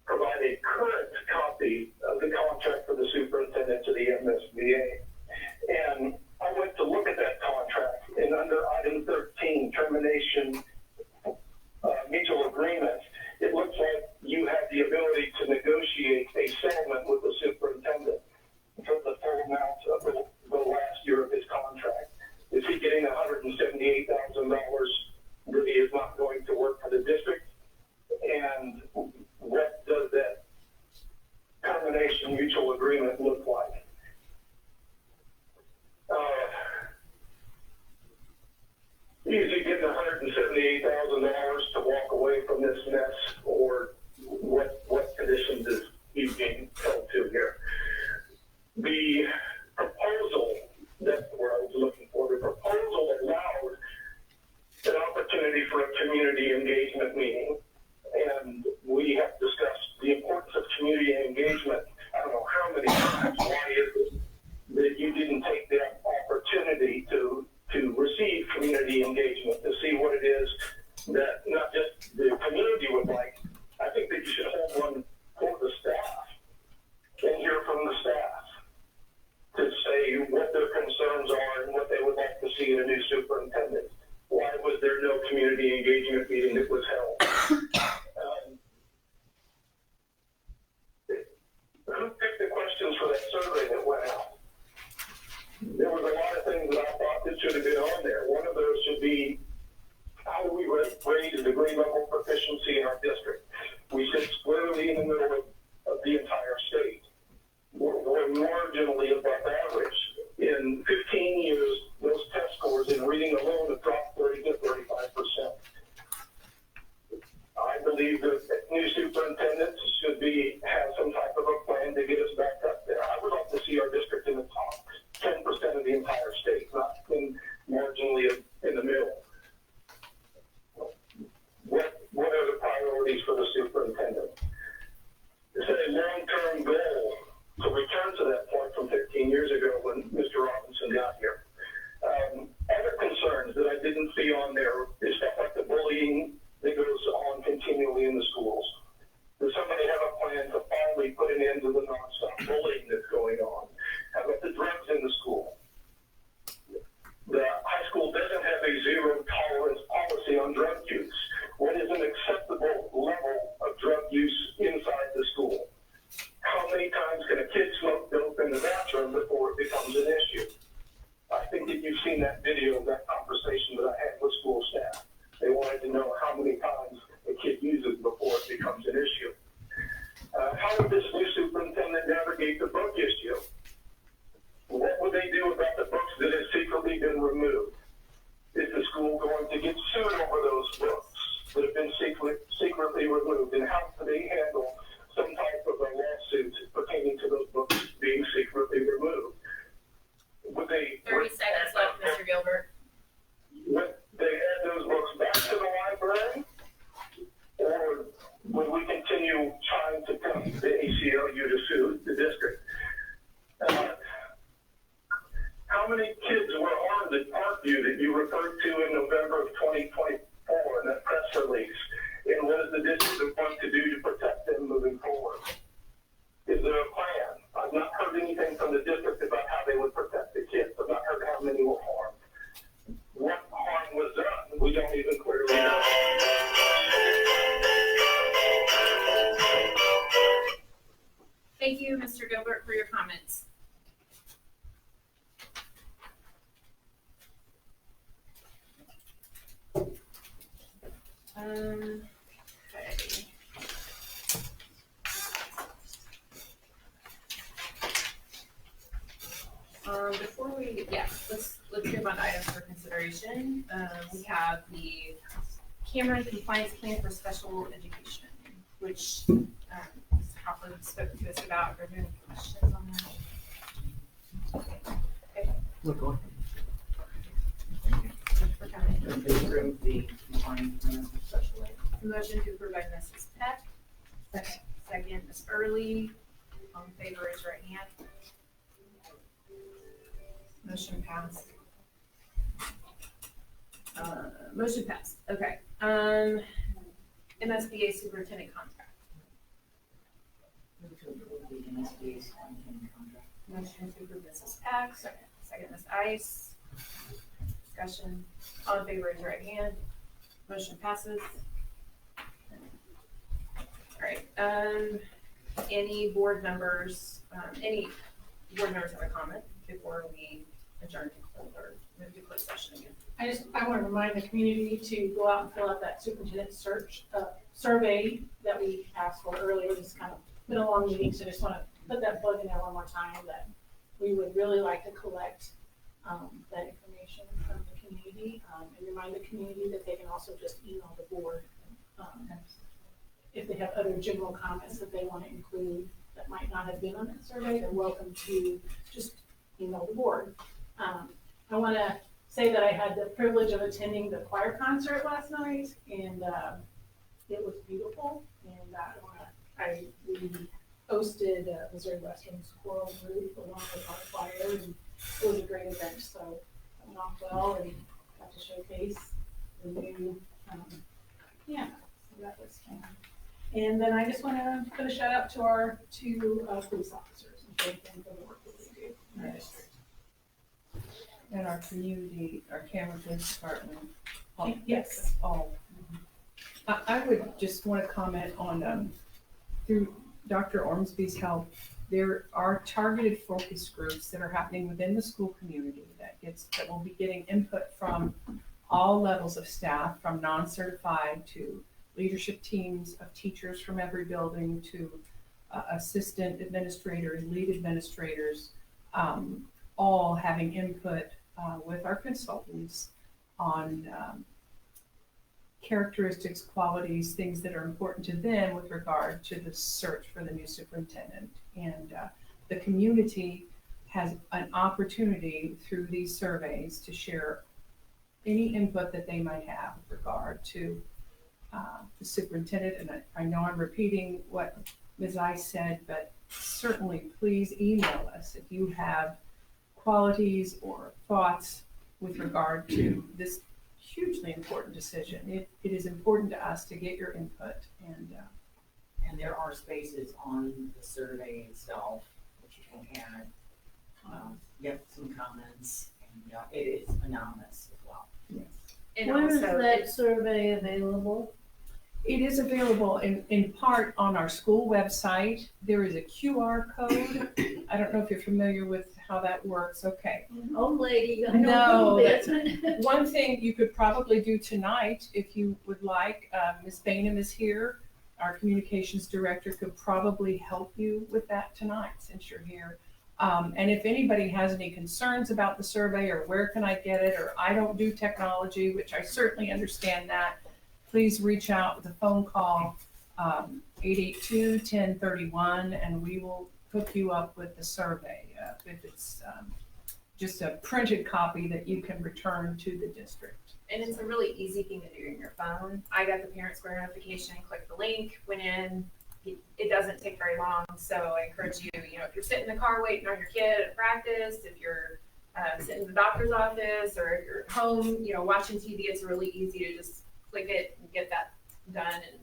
provide a current copy of the contract for the superintendent to the MSBA. And I went to look at that contract, and under item 13, termination mutual agreement, it looks like you have the ability to negotiate a settlement with the superintendent for the full amount of the last year of his contract. Is he getting $178,000 that he is not going to work for the district? And what does that termination mutual agreement look like? Is he getting $178,000 to walk away from this mess, or what conditions is he being held to here? The proposal, that's the word I was looking for, the proposal allowed an opportunity for a community engagement meeting, and we have discussed the importance of community engagement. I don't know how many times. Why is it that you didn't take that opportunity to receive community engagement, to see what it is that not just the community would like? I think that you should hold one for the staff and hear from the staff to say what their concerns are and what they would like to see in a new superintendent. Why was there no community engagement meeting that was held? Who picked the questions for that survey that went out? There was a lot of things that I thought that should have been on there. One of those should be, how do we raise the grade level proficiency in our district? We sit squarely in the middle of the entire state. We're marginally above average. In 15 years, those test scores in reading alone have dropped 30 to 35%. I believe that new superintendents should have some type of a plan to get us back up there. I would like to see our district in the top 10% of the entire state, not marginally in the middle. What are the priorities for the superintendent? Is it a long-term goal to return to that point from 15 years ago when Mr. Robinson got here? Other concerns that I didn't see on there is stuff like the bullying that goes on continually in the schools. Does somebody have a plan to finally put an end to the nonstop bullying that's going on? How about the drugs in the school? The high school doesn't have a zero tolerance policy on drug use. What is an acceptable level of drug use inside the school? How many times can a kid smoke dope in the bathroom before it becomes an issue? I think that you've seen that video of that conversation that I had with school staff. They wanted to know how many times a kid uses before it becomes an issue. How would this new superintendent navigate the book issue? What would they do about the books that have secretly been removed? ACLU to sue the district. How many kids were harmed at Parkview that you referred to in November of 2024 in that press release? And what is the district going to do to protect them moving forward? Is there a plan? I've not heard anything from the district about how they would protect the kids. I've not heard how many were harmed. What harm was done? We don't even clearly know.
Thank you, Mr. Gilbert, for your comments. Okay. Before we, let's move on to items for consideration. We have the Cameron Compliance Plan for Special Education, which Mr. Hopper spoke to us about. Are there any questions on that? Okay.
Look on.
For coming.
Approve the compliance plan for special ed.
Motion to approve by Mrs. Peck. Second, Ms. Early. All in favor, raise your right hand. Motion passed. Motion passed. Okay. MSBA superintendent contract.
Move to approve the MSBA's contract.
Motion to approve Mrs. Peck. Second, Ms. Ice. Discussion. All in favor, raise your right hand. Motion passes. All right. Any board members have a comment before we adjourn or move to closed session again?
I want to remind the community to go out and fill out that superintendent search survey that we asked for earlier. It's kind of been a long meeting, so I just want to put that plug in there one more time that we would really like to collect that information from the community and remind the community that they can also just email the board if they have other general comments that they want to include that might not have been on that survey. They're welcome to just email the board. I want to say that I had the privilege of attending the choir concert last night, and it was beautiful. And we hosted Missouri Western's choral group along with our choir, and it was a great event. So it went off well, and got to showcase the new, so that was fun. And then I just want to put a shout out to our two police officers and thank them for the work that they do in our district.
And our community, our Cameron Police Department.
Yes.
I would just want to comment on, through Dr. Ormsby's help, there are targeted focus groups that are happening within the school community that will be getting input from all levels of staff, from non-certified to leadership teams of teachers from every building to assistant administrators, lead administrators, all having input with our consultants on characteristics, qualities, things that are important to them with regard to the search for the new superintendent. And the community has an opportunity through these surveys to share any input that they might have with regard to the superintendent. And I know I'm repeating what Ms. Ice said, but certainly please email us if you have qualities or thoughts with regard to this hugely important decision. It is important to us to get your input, and
there are spaces on the survey itself that you can add, get some comments, and it is anonymous as well.
Yes.
And
when is
also,
that survey available?
It is available in part on our school website. There is a QR code. I don't know if you're familiar with how that works. Okay.
Old lady, I
No,
know
that's
this.
one thing you could probably do tonight if you would like. Ms. Bainham is here. Our communications director could probably help you with that tonight since you're here. And if anybody has any concerns about the survey or where can I get it, or I don't do technology, which I certainly understand that, please reach out with a phone call, 882-1031, and we will hook you up with the survey. If it's just a printed copy that you can return to the district.
and it's a really easy thing to do on your phone. I got the Parent Square notification, clicked the link, went in, it doesn't take very long. So I encourage you, you know, if you're sitting in the car waiting on your kid at practice, if you're sitting in the doctor's office, or if you're at home, you know, watching TV, it's really easy to just click it and get that done. And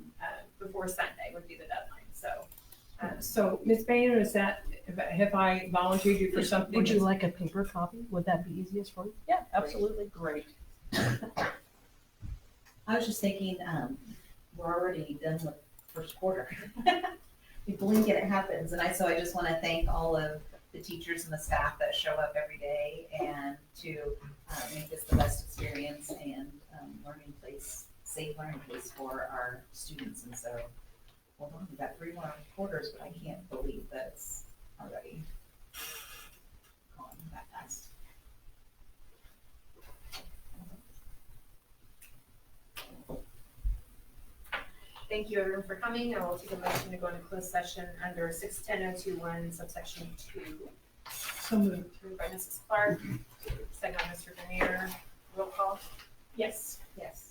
before Sunday would be the deadline. So.
So, Ms. Boehner, is that, have I volunteered you for something?
Would you like a paper copy? Would that be easiest for you? Yeah, absolutely.
Great.
I was just thinking, we're already done with first quarter. We blink and it happens, and so I just want to thank all of the teachers and the staff that show up every day and to make this the best experience and learning place, safe learning place for our students. And so, hold on, we've got 3 more quarters, but I can't believe that it's already gone that fast.
Thank you everyone for coming. I will take a motion to go into closed session under 610-021 subsection 2.
So moved.
Moved by Mrs. Clark, second by Mr. Denier. Roll call.
Yes.
Yes.